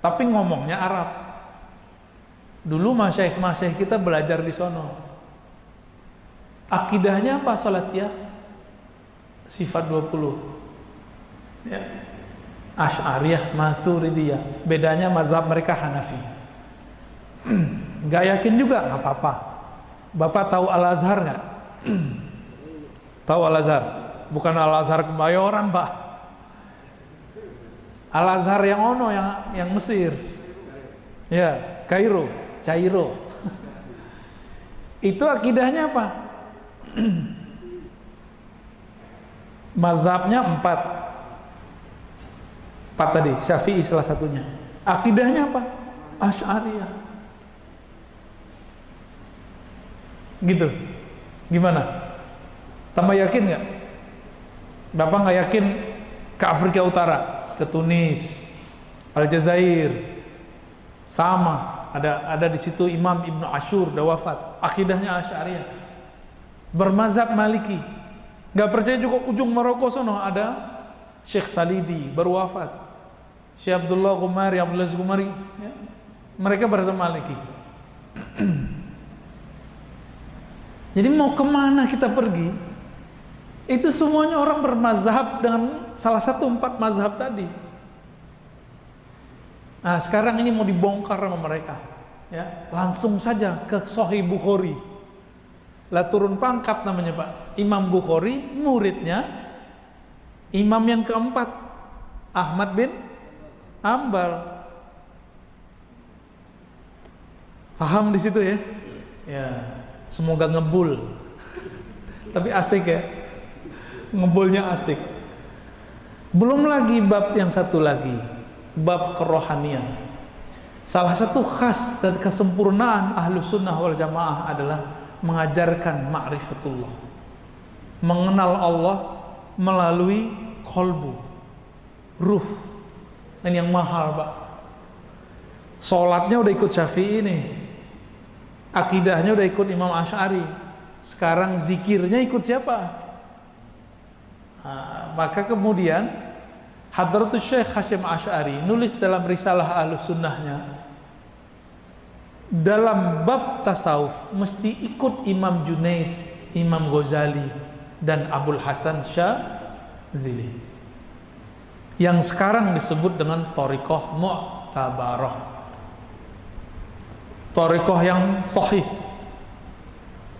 S1: tapi ngomongnya Arab. Dulu masyaikh kita belajar di sono. Akidahnya apa Saulatiyah? Sifat 20 ya. Asy'ariyah, Maturidiyah. Bedanya mazhab mereka Hanafi. Gak yakin juga, gak apa-apa. Bapak tahu Al-Azhar gak? Tahu Al-Azhar? Bukan Al-Azhar Kebayoran Pak. Al-Azhar yang ono, yang Mesir. Ya, Kairo. Itu akidahnya apa? Mazhabnya 4 tadi, Syafi'i salah satunya. Akidahnya apa? Asy'ariyah. Gitu. Gimana? Tambah yakin nggak? Bapak nggak yakin ke Afrika Utara, ke Tunis, Aljazair, Sama, ada di situ Imam Ibnu Ashur udah wafat, akidahnya Asy'ariyah. Bermazhab Maliki. Enggak percaya juga ujung Maroko sono ada Syekh Talidi baru wafat. Syekh Abdullah Gumari, ya. Mereka bermazhab Maliki. Jadi mau kemana kita pergi? Itu semuanya orang bermazhab dengan salah satu 4 mazhab tadi. Nah sekarang ini mau dibongkar sama mereka, ya. Langsung saja ke Sahih Bukhari. Lah turun pangkat namanya Pak. Imam Bukhari muridnya imam yang keempat Ahmad bin Hanbal. Paham di situ ya? Ya, semoga ngebul. Tapi asik ya. Ngebulnya asik. Belum lagi bab yang satu lagi, bab kerohanian. Salah satu khas dan kesempurnaan Ahlus Sunnah wal Jamaah adalah mengajarkan ma'rifatullah, mengenal Allah melalui kolbu, ruh. Dan yang mahal Pak, sholatnya udah ikut Syafi'i nih, akidahnya udah ikut Imam Asy'ari, sekarang zikirnya ikut siapa? Nah, maka kemudian Hadratus Syekh Hasyim Asy'ari nulis dalam risalah Ahlus Sunnahnya, dalam bab tasawuf mesti ikut Imam Junaid, Imam Ghazali, dan Abul Hasan Syadzili yang sekarang disebut dengan Thariqah Mu'tabarah, Thariqah yang sahih.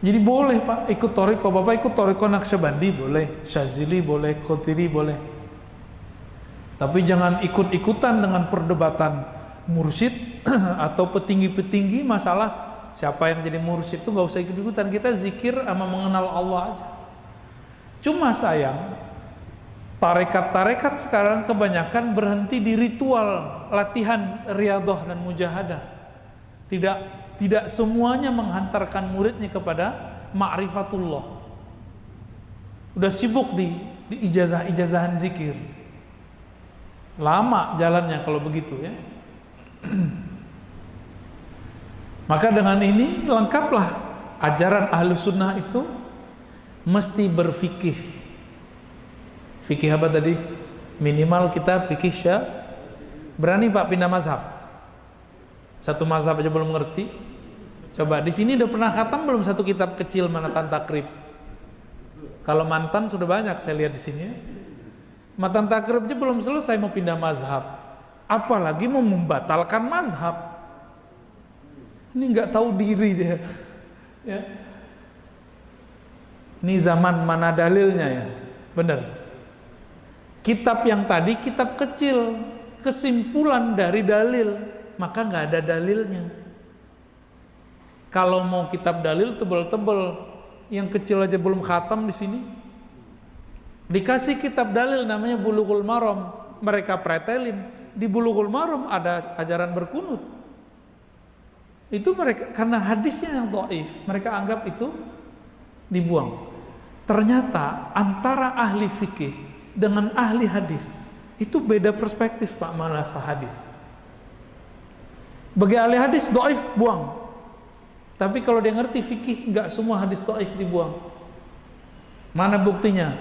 S1: Jadi boleh Pak ikut Thariqah, Bapak ikut Thariqah Naqsyabandi boleh, Syadzili boleh, Qadiri boleh, tapi jangan ikut-ikutan dengan perdebatan mursyid atau petinggi-petinggi masalah siapa yang jadi mursyid. Itu nggak usah ikut-ikutan, kita zikir sama mengenal Allah aja. Cuma sayang tarekat-tarekat sekarang kebanyakan berhenti di ritual latihan riyadhah dan mujahadah. Tidak semuanya menghantarkan muridnya kepada ma'rifatullah. Udah sibuk di ijazah-ijazahan zikir. Lama jalannya kalau begitu ya. Maka dengan ini lengkaplah ajaran Ahlus Sunnah itu mesti berfikih. Fikih apa tadi? Minimal kita fikih berani Pak pindah mazhab. Satu mazhab aja belum ngerti. Coba di sini udah pernah khatam belum satu kitab kecil Manatan Takrib? Kalau mantan sudah banyak saya lihat di sini. Matan Takrib aja belum selesai mau pindah mazhab. Apalagi mau membatalkan mazhab. Ini nggak tahu diri dia. Ya. Ini zaman mana dalilnya ya? Benar. Kitab yang tadi kitab kecil, kesimpulan dari dalil, maka nggak ada dalilnya. Kalau mau kitab dalil tebel-tebel, yang kecil aja belum khatam di sini. Dikasih kitab dalil namanya Bulughul Maram, mereka pretelin. Di Bulughul Maram ada ajaran berkunut. Itu mereka karena hadisnya yang dhaif, mereka anggap itu dibuang. Ternyata antara ahli fikih dengan ahli hadis itu beda perspektif Pak masalah hadis. Bagi ahli hadis dhaif buang. Tapi kalau dia ngerti fikih, enggak semua hadis dhaif dibuang. Mana buktinya?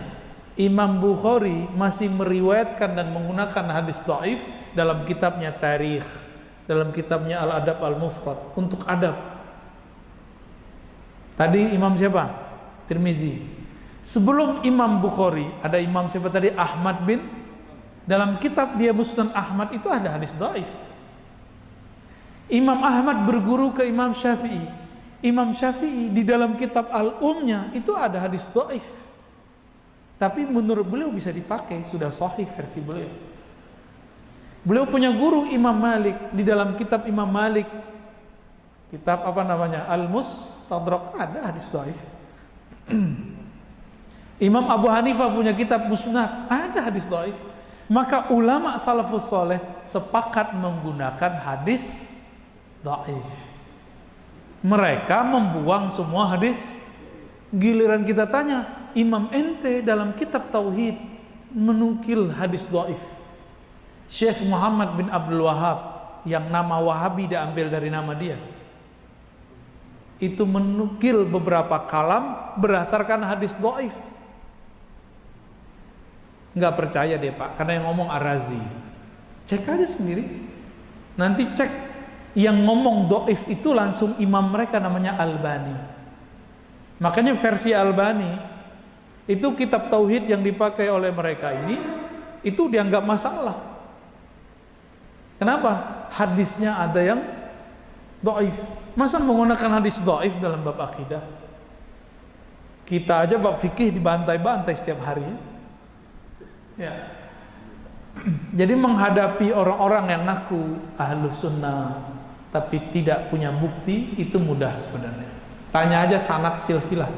S1: Imam Bukhari masih meriwayatkan dan menggunakan hadis dhaif dalam kitabnya Tarikh, dalam kitabnya Al-Adab Al-Mufrad untuk adab. Tadi imam siapa? Tirmizi. Sebelum Imam Bukhari ada imam siapa tadi? Ahmad bin. Dalam kitab dia Musnad Ahmad itu ada hadis dhaif. Imam Ahmad berguru ke Imam Syafi'i. Imam Syafi'i di dalam kitab Al-Umnya itu ada hadis dhaif. Tapi menurut beliau bisa dipakai, sudah sahih versi beliau. Beliau punya guru Imam Malik, di dalam kitab Imam Malik, kitab apa namanya? Al-Mustadrak, ada hadis dhaif. Imam Abu Hanifah punya kitab Musnad, ada hadis dhaif. Maka ulama salafus soleh sepakat menggunakan hadis dhaif. Mereka membuang semua hadis. Giliran kita tanya, Imam ente dalam kitab Tauhid menukil hadis dhaif. Syekh Muhammad bin Abdul Wahab yang nama Wahabi diambil dari nama dia, itu menukil beberapa kalam berdasarkan hadis dhaif. Nggak percaya deh Pak, karena yang ngomong Ar-Razi. Cek aja sendiri. Nanti cek yang ngomong dhaif itu langsung imam mereka namanya Albani. Makanya versi Albani itu kitab tauhid yang dipakai oleh mereka ini itu dianggap masalah. Kenapa? Hadisnya ada yang dhaif. Masa menggunakan hadis dhaif dalam bab akidah? Kita aja bab fikih dibantai-bantai setiap hari. Ya. Jadi menghadapi orang-orang yang ngaku ahlus sunnah tapi tidak punya bukti itu mudah sebenarnya. Tanya aja sanad silsilah.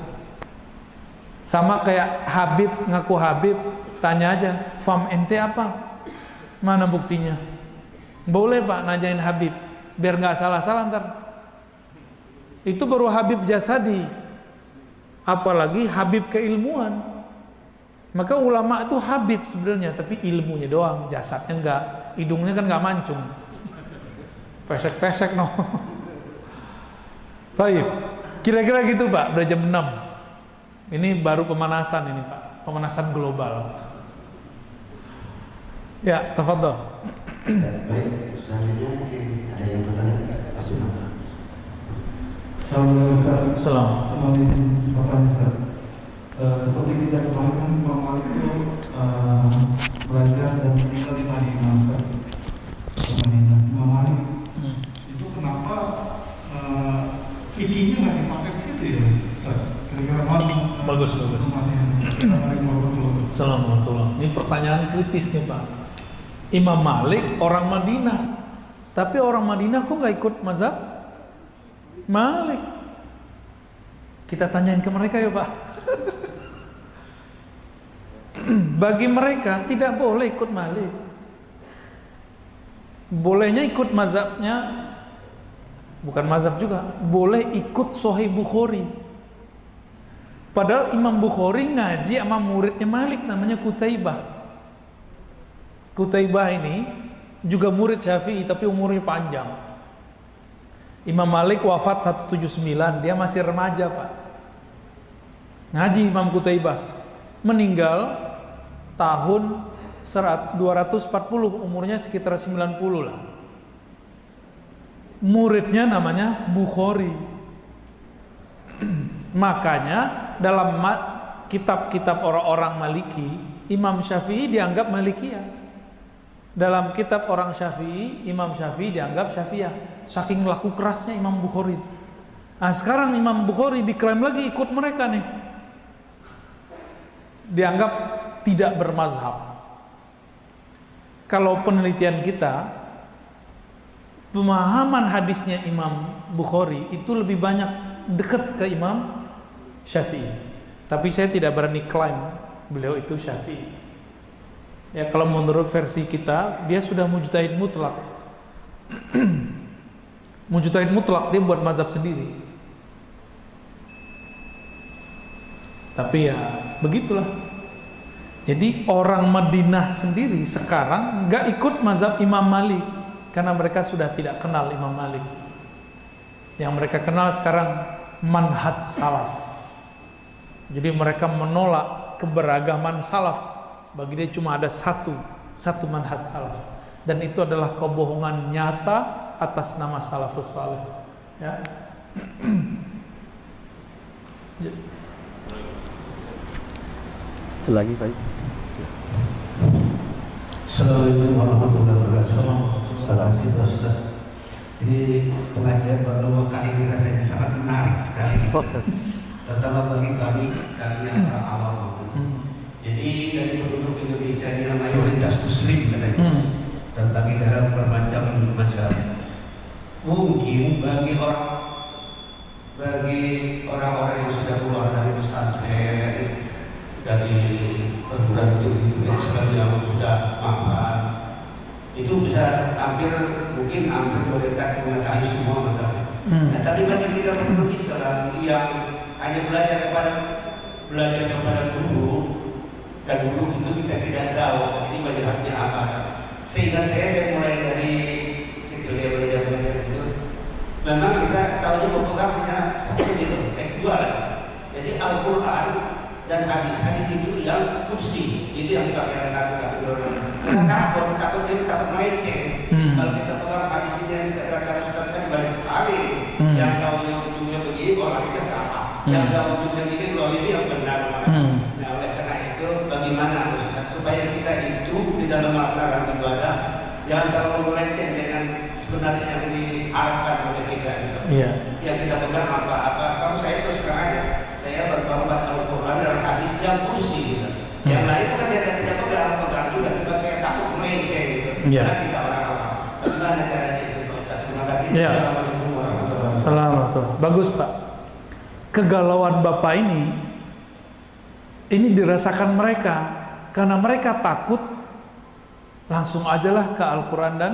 S1: Sama kayak Habib ngaku Habib, tanya aja fam ente apa? Mana buktinya? Boleh Pak nanyain Habib biar nggak salah-salah ntar. Itu baru Habib jasadi, apalagi Habib keilmuan. Maka ulama itu Habib sebenarnya, tapi ilmunya doang, jasadnya enggak, hidungnya kan nggak mancung, pesek-pesek no. Baik, kira-kira gitu Pak, udah jam 6. Ini baru pemanasan ini Pak, pemanasan global. Ya, tafadhol.
S2: Baik, selanjutnya mungkin ada yang bertanya.
S1: Assalamualaikum.
S3: Seperti kita kemarin Imam Malik itu belajar dan meninggal di Madinah. Imam Malik itu kenapa fikihnya nggak dipakai di situ ya? Kira-kira
S1: Bagus. Assalamualaikum. Ini pertanyaan kritis nih Pak. Imam Malik orang Madinah, tapi orang Madinah kok nggak ikut mazhab Malik? Kita tanyain ke mereka ya Pak. Bagi mereka tidak boleh ikut Malik. Bolehnya ikut mazhabnya, bukan mazhab juga, boleh ikut Sahih Bukhari. Padahal Imam Bukhari ngaji sama muridnya Malik namanya Qutaibah. Qutaibah ini juga murid Syafi'i tapi umurnya panjang. Imam Malik wafat 179, dia masih remaja Pak. Ngaji Imam Qutaibah, meninggal tahun 240, umurnya sekitar 90 lah. Muridnya namanya Bukhari. Makanya dalam kitab-kitab orang-orang Maliki, Imam Syafi'i dianggap Malikiyah. Dalam kitab orang Syafi'i, Imam Syafi'i dianggap Syafi'iyah. Saking laku kerasnya Imam Bukhari itu. Nah sekarang Imam Bukhari diklaim lagi ikut mereka nih. Dianggap tidak bermazhab. Kalau penelitian kita, pemahaman hadisnya Imam Bukhari itu lebih banyak dekat ke Imam Syafi'i. Tapi saya tidak berani klaim beliau itu Syafi'i. Ya kalau menurut versi kita, dia sudah mujtahid mutlak. Mujtahid mutlak, dia buat mazhab sendiri. Tapi ya begitulah. Jadi orang Madinah sendiri sekarang nggak ikut mazhab Imam Malik karena mereka sudah tidak kenal Imam Malik. Yang mereka kenal sekarang manhaj salaf. Jadi mereka menolak keberagaman salaf. Bagi dia cuma ada satu manhaj salaf, dan itu adalah kebohongan nyata atas nama salafus salih. Ya.
S2: Itu lagi Pak.
S3: Assalamualaikum warahmatullahi wabarakatuh.
S2: Salam.
S3: Ini pengajian baru kali ini rasanya sangat menarik sekali. Terutama bagi kami yang awam. Jadi dari penduduk Indonesia ini mayoritas Muslim katanya, dan bagi dalam bermacam masyarakat. Mungkin bagi orang-orang yang sudah keluar dari pesantren, dari perguruan tinggi Islam yang sudah mapan, itu bisa mungkin hampir mereka mengetahui semua masalah. Nah, tapi bagi kita penduduk Islam yang hanya belajar kepada guru, dan dulu itu kita tidak tahu ini bagi haknya apa. Sehingga saya mulai dari kecil pegang hanya satu gitu, dua lah. Jadi Al-Quran dan hadis itu yang kursi, itu yang kita kira-kira takut melenceng. Kalau kita pegang hadis ini yang kita banyak sekali, yang tahunya ujungnya begini, orang kita salah. Yang tahu ujungnya begini, kalau ini yang benar. Nah, oleh karena itu, bagaimana Ustaz supaya kita itu di dalam melaksanakan ibadah jangan terlalu melenceng dengan sebenarnya yang diharapkan oleh kita gitu. Yang kita pegang apa? Kalau saya terus terang aja, saya berkorban Al-Quran dan hadis yang kursi gitu. Yang lain bukan saya tidak pegang juga, juga saya takut melenceng gitu. Karena kita orang-orang. Bagaimana caranya itu Pak Ustaz? Terima kasih. Assalamualaikum warahmatullahi wabarakatuh.
S1: Assalamualaikum. Bagus Pak. Kegalauan Bapak ini dirasakan mereka karena mereka takut langsung ajalah ke Al-Quran dan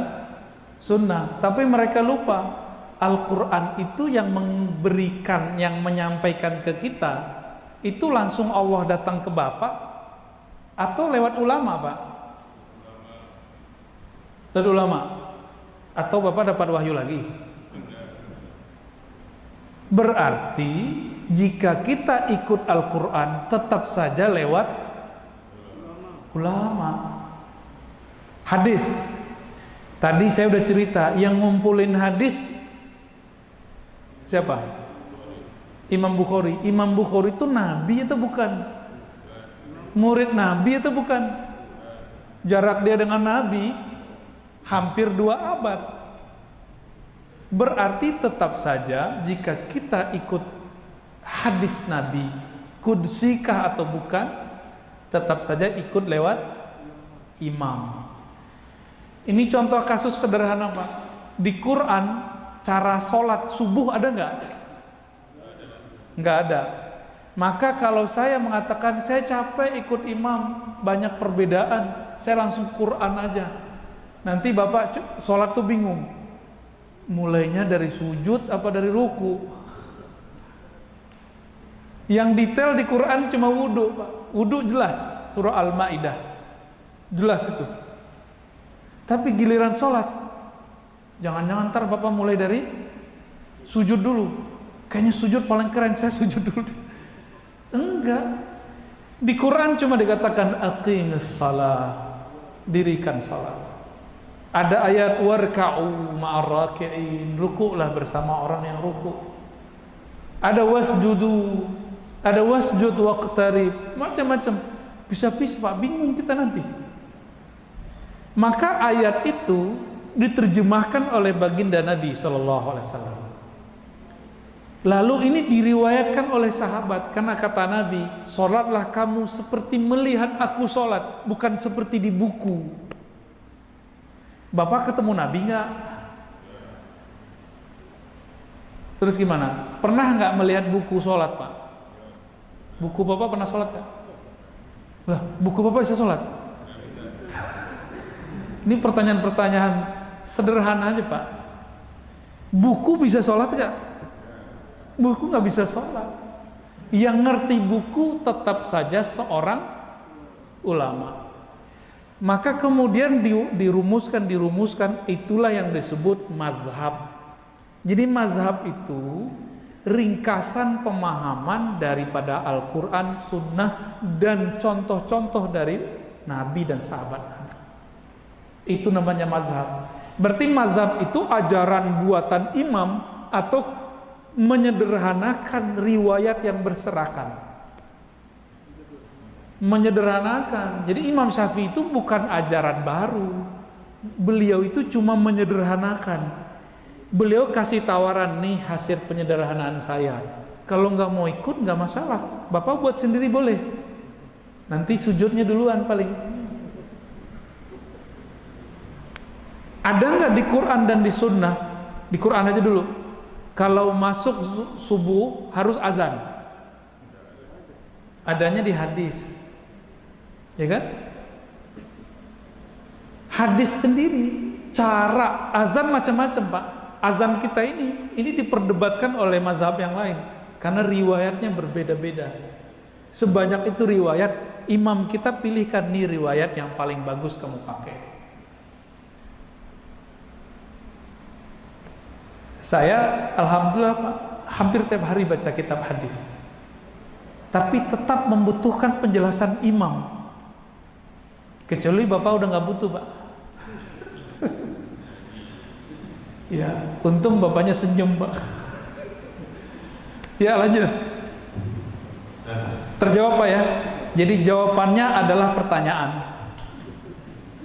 S1: Sunnah. Tapi mereka lupa Al-Quran itu yang memberikan, yang menyampaikan ke kita itu langsung Allah datang ke Bapak atau lewat ulama Pak? Lewat ulama atau Bapak dapat wahyu lagi? Berarti jika kita ikut Al-Quran tetap saja lewat ulama. Hadis, tadi saya udah cerita, yang ngumpulin hadis siapa? Imam Bukhari. Imam Bukhari itu nabi atau bukan? Murid nabi atau bukan? Jarak dia dengan nabi hampir 2 abad. Berarti tetap saja jika kita ikut hadis nabi, kudsikah atau bukan, tetap saja ikut lewat imam. Ini contoh kasus sederhana Pak. Di Quran cara sholat subuh ada nggak? Nggak ada. Maka kalau saya mengatakan saya capek ikut imam, banyak perbedaan, saya langsung Quran aja. Nanti Bapak sholat tuh bingung. Mulainya dari sujud apa dari ruku? Yang detail di Quran cuma wudu Pak. Wudu jelas, surah Al-Maidah. Jelas itu. Tapi giliran sholat, jangan-jangan ntar Bapak mulai dari sujud dulu. Kayaknya sujud paling keren, saya sujud dulu. Enggak. Di Quran cuma dikatakan aqimis shalah, dirikan salat. Ada ayat warka'u ma'ar raki'in, rukuklah bersama orang yang rukuk. Ada wasjudu, ada wasjud waqtarib, macam-macam. Bisa-bisa Pak, bingung kita nanti. Maka ayat itu diterjemahkan oleh baginda Nabi SAW. Lalu ini diriwayatkan oleh sahabat, karena kata Nabi, sholatlah kamu seperti melihat aku sholat, bukan seperti di buku. Bapak ketemu Nabi nggak? Terus gimana? Pernah nggak melihat buku sholat Pak? Buku Bapak pernah sholat nggak? Lah, buku Bapak bisa sholat? Ini pertanyaan-pertanyaan sederhana aja Pak. Buku bisa sholat nggak? Buku nggak bisa sholat. Yang ngerti buku tetap saja seorang ulama. Maka kemudian dirumuskan, itulah yang disebut mazhab. Jadi mazhab itu ringkasan pemahaman daripada Al-Quran, Sunnah, dan contoh-contoh dari Nabi dan sahabat Nabi. Itu namanya mazhab. Berarti mazhab itu ajaran buatan imam atau menyederhanakan riwayat yang berserakan. Menyederhanakan. Jadi Imam Syafi'i itu bukan ajaran baru. Beliau itu cuma menyederhanakan. Beliau kasih tawaran, nih hasil penyederhanaan saya. Kalau nggak mau ikut nggak masalah. Bapak buat sendiri boleh. Nanti sujudnya duluan paling. Ada nggak di Quran dan di Sunnah? Di Quran aja dulu. Kalau masuk subuh harus azan. Adanya di hadis. Ya kan? Hadis sendiri, cara azan macam-macam Pak. Azan kita ini diperdebatkan oleh mazhab yang lain karena riwayatnya berbeda-beda. Sebanyak itu riwayat, imam kita pilihkan nih riwayat yang paling bagus kamu pakai. Saya alhamdulillah Pak, hampir tiap hari baca kitab hadis, tapi tetap membutuhkan penjelasan imam. Kecuali bapak udah nggak butuh, Pak. Ya, untung bapaknya senyum, Pak. Ya, lanjut. Terjawab, Pak ya. Jadi jawabannya adalah pertanyaan.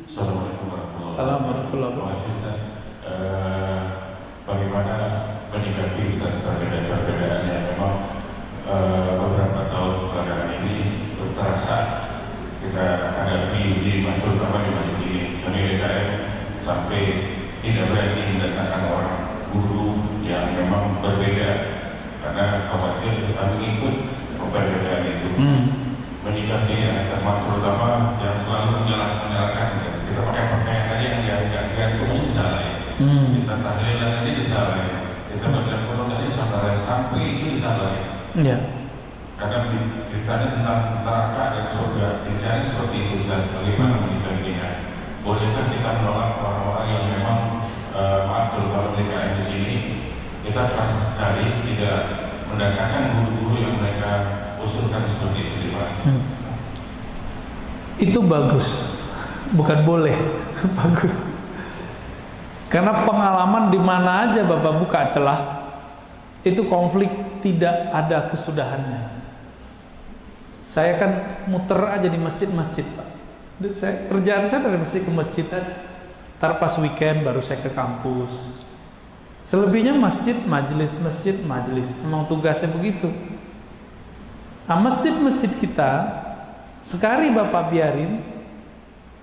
S4: Assalamualaikum
S1: warahmatullahi wabarakatuh.
S4: Bagaimana menyikapi perbedaan-perbedaan yang memang beberapa tahun belakangan ini terasa kita hadapi di terutama di masjid ini, DKM sampai tidak berani mendatangkan orang guru yang memang berbeda karena khawatir kita mengikut perbedaan itu. Menyikapinya, terutama yang selalu menyalahkan kita pakai pakaian aja yang gantung aja salah ya. Kita tahlilan aja disalahin, kita baca Quran aja salah, sampai itu disalahin.
S1: Ya.
S4: Karena ceritanya tentang neraka dan surga, bicara seperti itu, Ustaz. Bagaimana menyikapinya? Bolehkah kita menolak orang-orang yang memang maaf terutama mereka di sini, kita keras sekali tidak mendatangkan guru-guru yang mereka usulkan seperti itu, Mas.
S1: Itu bagus, bukan boleh, bagus. Karena pengalaman di mana aja Bapak buka celah, itu konflik tidak ada kesudahannya. Saya kan muter aja di masjid-masjid, Pak. Kerjaan saya dari masjid ke masjid aja. Ntar pas weekend baru saya ke kampus. Selebihnya masjid, majelis, masjid, majelis. Emang tugasnya begitu. Nah, masjid-masjid kita sekali Bapak biarin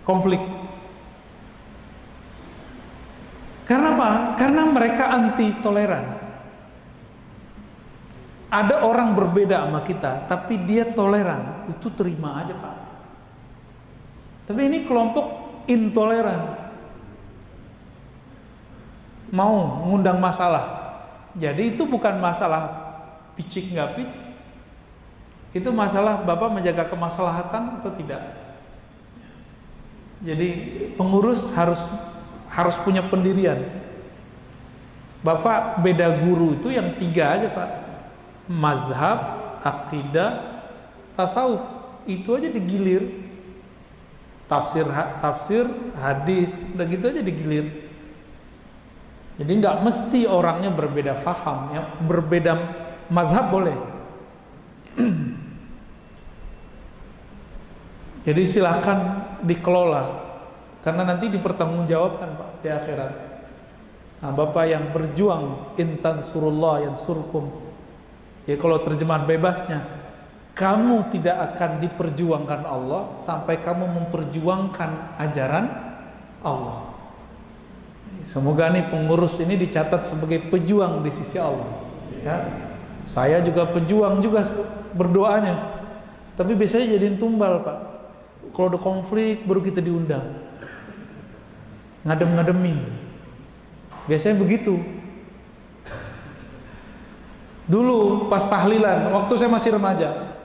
S1: konflik. Karena apa? Karena mereka anti toleran. Ada orang berbeda sama kita, tapi dia toleran, itu terima aja, Pak. Tapi ini kelompok intoleran, mau ngundang masalah. Jadi itu bukan masalah picik nggak picik, itu masalah Bapak menjaga kemaslahatan atau tidak. Jadi pengurus harus punya pendirian. Bapak beda guru itu yang 3 aja, Pak. Mazhab, akidah, tasawuf, itu aja digilir. Tafsir, hadis, udah gitu aja digilir. Jadi nggak mesti orangnya berbeda faham, ya berbeda mazhab boleh. Jadi silahkan dikelola, karena nanti dipertanggungjawabkan, Pak, di akhirat. Nah, Bapak yang berjuang, intan surullah yang surkum. Ya kalau terjemahan bebasnya, kamu tidak akan diperjuangkan Allah sampai kamu memperjuangkan ajaran Allah. Semoga nih pengurus ini dicatat sebagai pejuang di sisi Allah. Ya, saya juga pejuang juga berdoanya. Tapi biasanya jadiin tumbal, Pak. Kalau ada konflik baru kita diundang, ngadem-ngademin. Biasanya begitu. Dulu pas tahlilan, waktu saya masih remaja,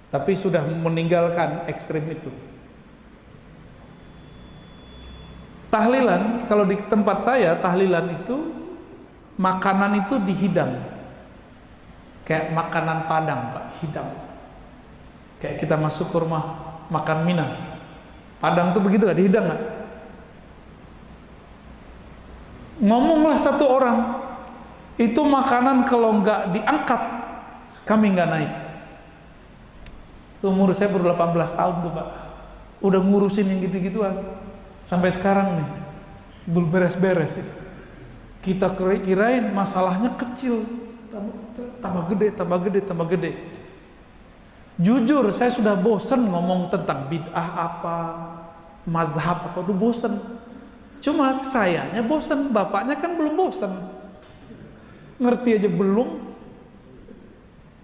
S1: tapi sudah meninggalkan ekstrim itu. Tahlilan, kalau di tempat saya tahlilan itu makanan itu dihidang, kayak makanan Padang, Pak, hidang. Kayak kita masuk ke rumah makan Minang, Padang tuh begitu, gak dihidang gak? Ngomonglah satu orang, itu makanan kalau nggak diangkat kami nggak naik. Umur saya baru 18 tahun tuh, Pak, udah ngurusin yang gitu-gituan sampai sekarang nih belum beres-beres. Kita kirain masalahnya kecil, tambah gede. Jujur saya sudah bosen ngomong tentang bid'ah apa, mazhab apa, udah bosen. Cuma sayanya bosen, bapaknya kan belum bosen. Ngerti aja belum,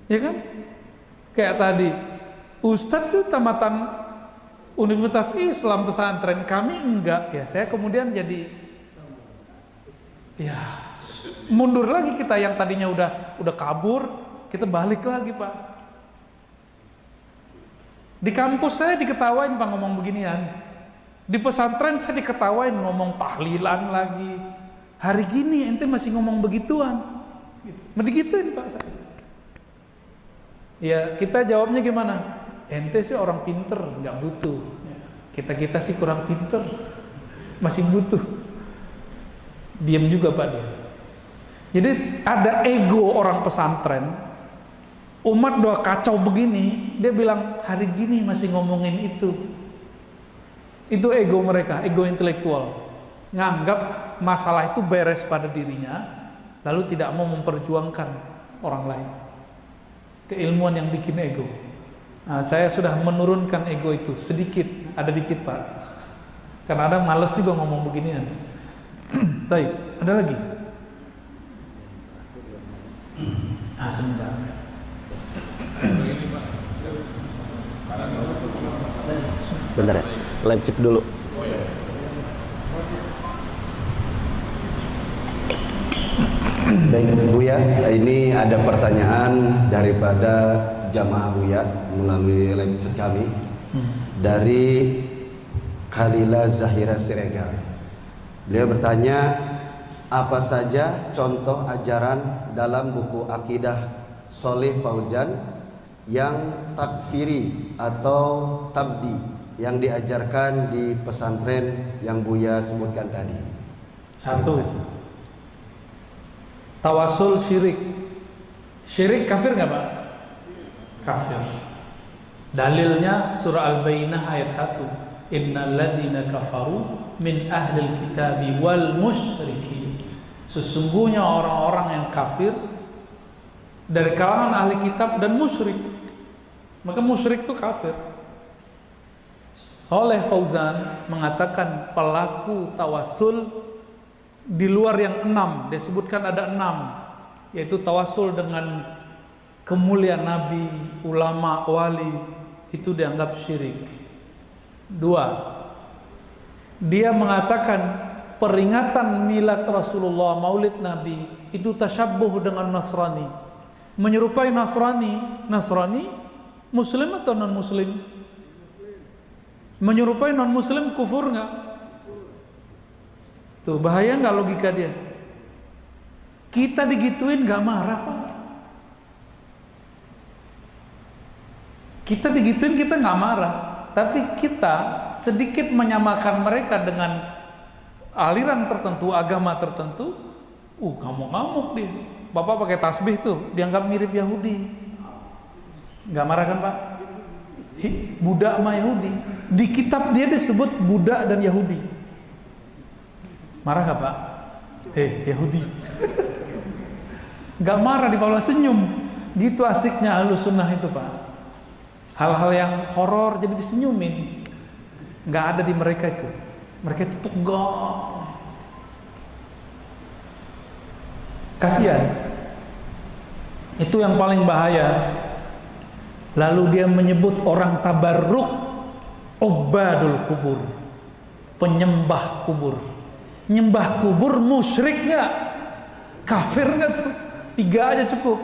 S1: ya kan? Kayak tadi, Ustadz sih tamatan Universitas Islam pesantren, kami enggak, ya. Saya kemudian jadi, ya mundur lagi kita yang tadinya udah kabur, kita balik lagi, Pak. Di kampus saya diketawain, Pak, ngomong beginian. Di pesantren saya diketawain ngomong tahlilan lagi. Hari gini ente masih ngomong begituan. Gitu. Mendigituin Pak saya. Ya kita jawabnya gimana? Ente sih orang pinter, nggak butuh. Kita sih kurang pinter, masih butuh. Diam juga Pak dia. Jadi ada ego orang pesantren. Umat doa kacau begini, dia bilang hari gini masih ngomongin itu. Itu ego mereka, ego intelektual. Nganggap masalah itu beres pada dirinya, lalu tidak mau memperjuangkan orang lain. Keilmuan yang bikin ego. Nah, saya sudah menurunkan ego itu sedikit, ada dikit Pak. Karena ada males juga ngomong beginian. Baik, ada lagi? Sebentar.
S2: Bentar ya, live check dulu. Baik Buya, ini ada pertanyaan daripada jamaah Buya melalui live chat kami dari Khalila Zahira Siregar. Beliau bertanya, apa saja contoh ajaran dalam buku akidah Sholih Fauzan yang takfiri atau tabdi yang diajarkan di pesantren yang Buya sebutkan tadi?
S1: Satu, tawasul syirik. Syirik kafir nggak Pak? Kafir. Dalilnya surah Al-Bayyinah ayat 1. Innal ladzina kafaru min ahlil kitabi wal musyrikin. Sesungguhnya orang-orang yang kafir dari kalangan ahli kitab dan musyrik. Maka musyrik itu kafir. Sholih Fauzan mengatakan pelaku tawasul di luar yang 6, disebutkan ada 6, yaitu tawasul dengan kemuliaan Nabi, ulama, wali, itu dianggap syirik. 2, dia mengatakan peringatan milad Rasulullah, maulid Nabi, itu tasyabbuh dengan Nasrani, menyerupai Nasrani. Nasrani Muslim atau non Muslim? Menyerupai non Muslim kufur nggak? Tuh bahaya nggak logika dia? Kita digituin nggak marah Pak? Kita digituin kita nggak marah, tapi kita sedikit menyamakan mereka dengan aliran tertentu, agama tertentu. Ngamuk-ngamuk dia. Bapak pakai tasbih tuh, dianggap mirip Yahudi. Nggak marah kan Pak? Buddha sama Yahudi. Di kitab dia disebut Buddha dan Yahudi. Marah gak Pak? Yahudi. Gak marah, di bawah senyum. Gitu asiknya Ahlus Sunnah itu Pak. Hal-hal yang horor jadi disenyumin. Gak ada di mereka itu. Mereka itu tegang. Kasihan. Itu yang paling bahaya. Lalu dia menyebut orang tabarruk ubadul kubur, penyembah kubur. Nyembah kubur musyrik nggak? Kafir nggak tuh? 3 aja cukup.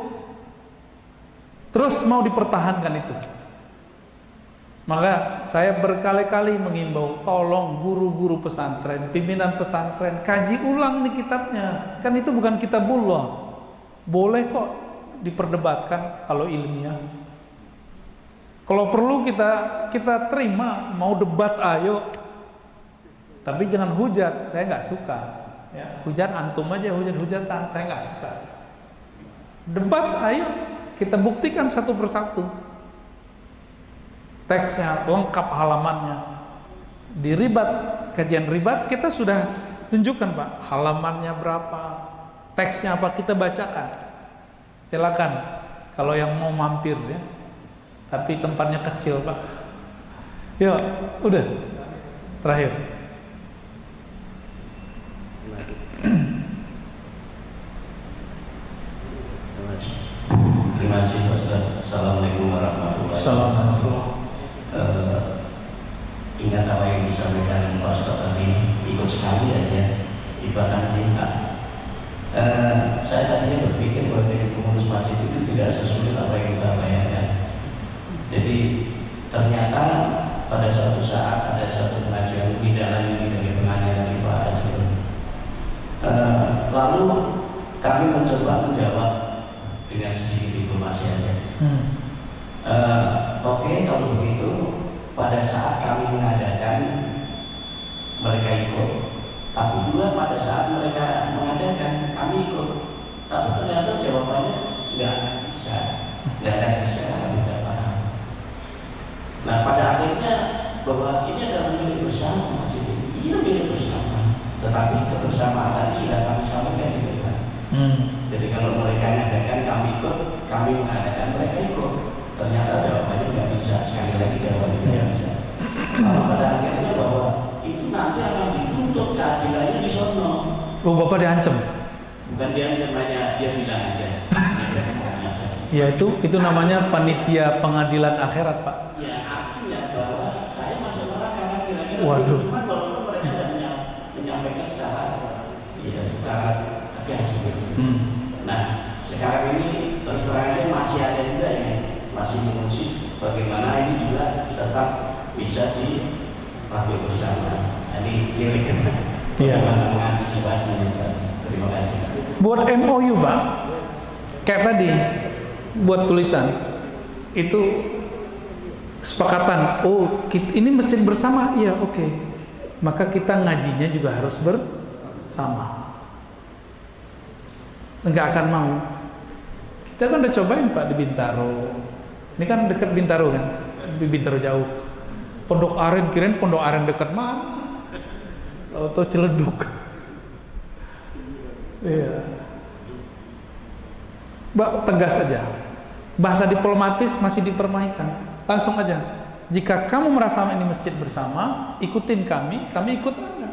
S1: Terus mau dipertahankan itu. Maka saya berkali-kali mengimbau, tolong guru-guru pesantren, pimpinan pesantren, kaji ulang nih kitabnya. Kan itu bukan kitabullah. Boleh kok diperdebatkan kalau ilmiah. Kalau perlu kita terima, mau debat ayo. Tapi jangan hujat, saya nggak suka. Ya, hujat antum aja, hujat-hujatan, saya nggak suka. Debat ayo, kita buktikan satu persatu. Teksnya lengkap, halamannya. Di ribat, kajian ribat kita sudah tunjukkan Pak, halamannya berapa, teksnya apa, kita bacakan. Silakan kalau yang mau mampir ya. Tapi tempatnya kecil Pak. Ya, udah. Terakhir.
S3: Terima kasih Ustaz. Assalamualaikum warahmatullahi wabarakatuh. Ingat apa yang disampaikan Pak Ustaz tadi, ikut sekali aja, ibadah cinta. Saya tadinya berpikir bahwa jadi pengurus masjid itu tidak sesulit apa yang kita bayangkan. Jadi ternyata pada suatu saat ada satu pengajian tidak lagi dari pengajian di Pak Haji. Lalu kami mencoba menjawab dengan sedikit diplomasi aja. Oke, kalau begitu pada saat kami mengadakan mereka ikut, tapi juga pada saat mereka mengadakan kami ikut, tapi ternyata jawabannya nggak bisa, nggak paham. Nah pada akhirnya bahwa ini adalah milik bersama, iya milik bersama, tetapi kebersamaan sudah kami sampaikan di depan. Jadi kalau mereka mengadakan kami ikut, kami mengadakan mereka ikut, ternyata jawabannya nggak bisa. Sekali lagi jawabannya nggak bisa. Kalau pada akhirnya bahwa itu nanti akan dituntut keadilannya di sono.
S1: Oh, Bapak diancam?
S3: Bukan dia namanya, dia bilang aja.
S1: Ya itu namanya panitia pengadilan akhirat, Pak.
S3: Ya artinya bahwa saya masuk neraka kira-kira.
S1: Waduh.
S3: Cuma kalau mereka tidak menyampaikan secara tegas. Nah sekarang ini terus terang aja masih ada juga yang masih mengusik bagaimana ini juga tetap bisa dipakai bersama. Jadi kira-kira bagaimana mengantisipasinya. Terima kasih.
S1: Buat MOU, Pak, kayak tadi buat tulisan itu kesepakatan. Oh, ini masjid bersama, iya oke. Maka kita ngajinya juga harus bersama. Enggak akan mau. Kita kan udah cobain, Pak, di Bintaro. Ini kan dekat Bintaro kan, di Bintaro jauh. Pondok Aren, kirain Pondok Aren dekat mana? Atau Ciledug. Iya. Mbak, tegas aja. Bahasa diplomatis masih dipermainkan. Langsung aja. Jika kamu merasa ini masjid bersama, ikutin kami ikut Anda.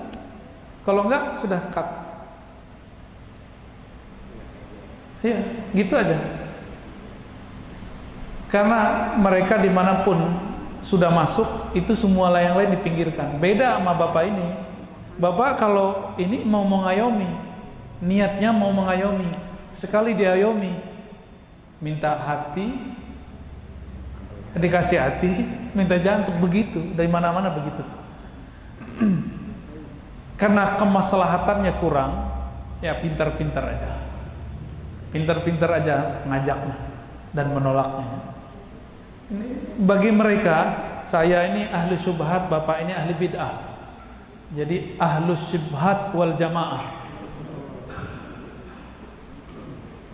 S1: Kalau enggak, sudah cut. Iya, gitu aja. Karena mereka dimanapun sudah masuk, itu semua yang lain dipinggirkan. Beda sama Bapak ini. Bapak kalau ini mau mengayomi, niatnya mau mengayomi, sekali diayomi, minta hati, dikasih hati, minta jantung, begitu. Dari mana-mana begitu. Karena kemaslahatannya kurang, ya pintar-pintar aja. Pintar-pintar aja ngajaknya dan menolaknya. Ini, bagi mereka, saya ini ahli syubhat, Bapak ini ahli bid'ah. Jadi ahlu syubhat wal jamaah.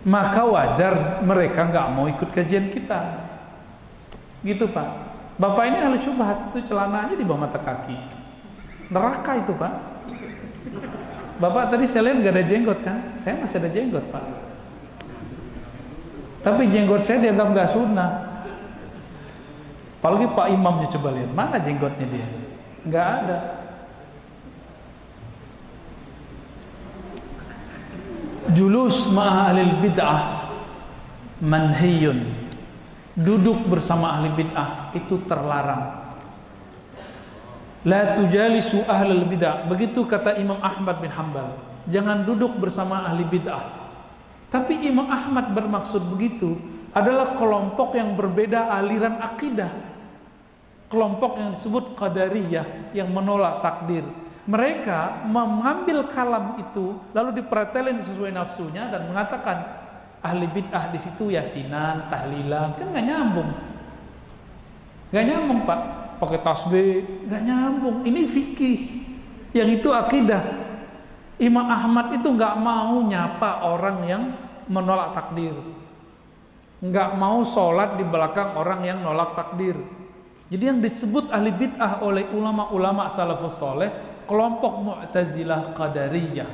S1: Maka wajar mereka nggak mau ikut kajian kita. Gitu, Pak. Bapak ini ahli syubhat, itu celana aja di bawah mata kaki. Neraka itu, Pak. Bapak tadi saya lihat nggak ada jenggot kan? Saya masih ada jenggot, Pak. Tapi jenggot saya dianggap nggak sunnah. Apalagi Pak Imamnya, coba lihat mana jenggotnya dia, nggak ada. Julus ma'a ahlil bid'ah manhiyun. Duduk bersama ahli bid'ah itu terlarang. La tujalisu ahlul bid'ah. Begitu kata Imam Ahmad bin Hanbal. Jangan duduk bersama ahli bid'ah. Tapi Imam Ahmad bermaksud begitu adalah kelompok yang berbeda aliran akidah. Kelompok yang disebut Qadariyah, yang menolak takdir. Mereka mengambil kalam itu lalu dipretelin sesuai nafsunya dan mengatakan ahli bid'ah di situ yasinan, tahlilan, kan nggak nyambung. Nggak nyambung, Pak. Pakai tasbih, nggak nyambung. Ini fikih, yang itu akidah. Imam Ahmad itu nggak mau nyapa orang yang menolak takdir, nggak mau sholat di belakang orang yang nolak takdir. Jadi yang disebut ahli bid'ah oleh ulama-ulama salafus soleh, kelompok Mu'tazilah Qadariyah,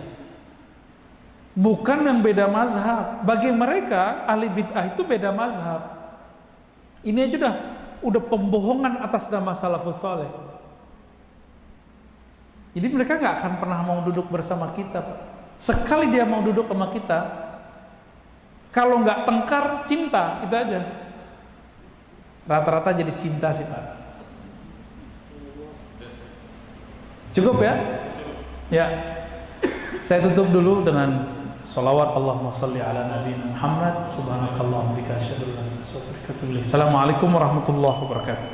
S1: bukan yang beda mazhab. Bagi mereka ahli bid'ah itu beda mazhab. Ini aja udah pembohongan atas nama salafus soleh. Jadi mereka nggak akan pernah mau duduk bersama kita, Pak. Sekali dia mau duduk sama kita, kalau nggak tengkar, cinta, itu aja. Rata-rata jadi cinta sih, Pak. Cukup ya? Ya. Saya tutup dulu dengan sholawat Allahumma sholli ala nabiyina Muhammad. Subhanakallahumma wa bihamdika asyhadu an la ilaha illa anta astaghfiruka wa atubu ilaik. Assalamualaikum warahmatullahi wabarakatuh.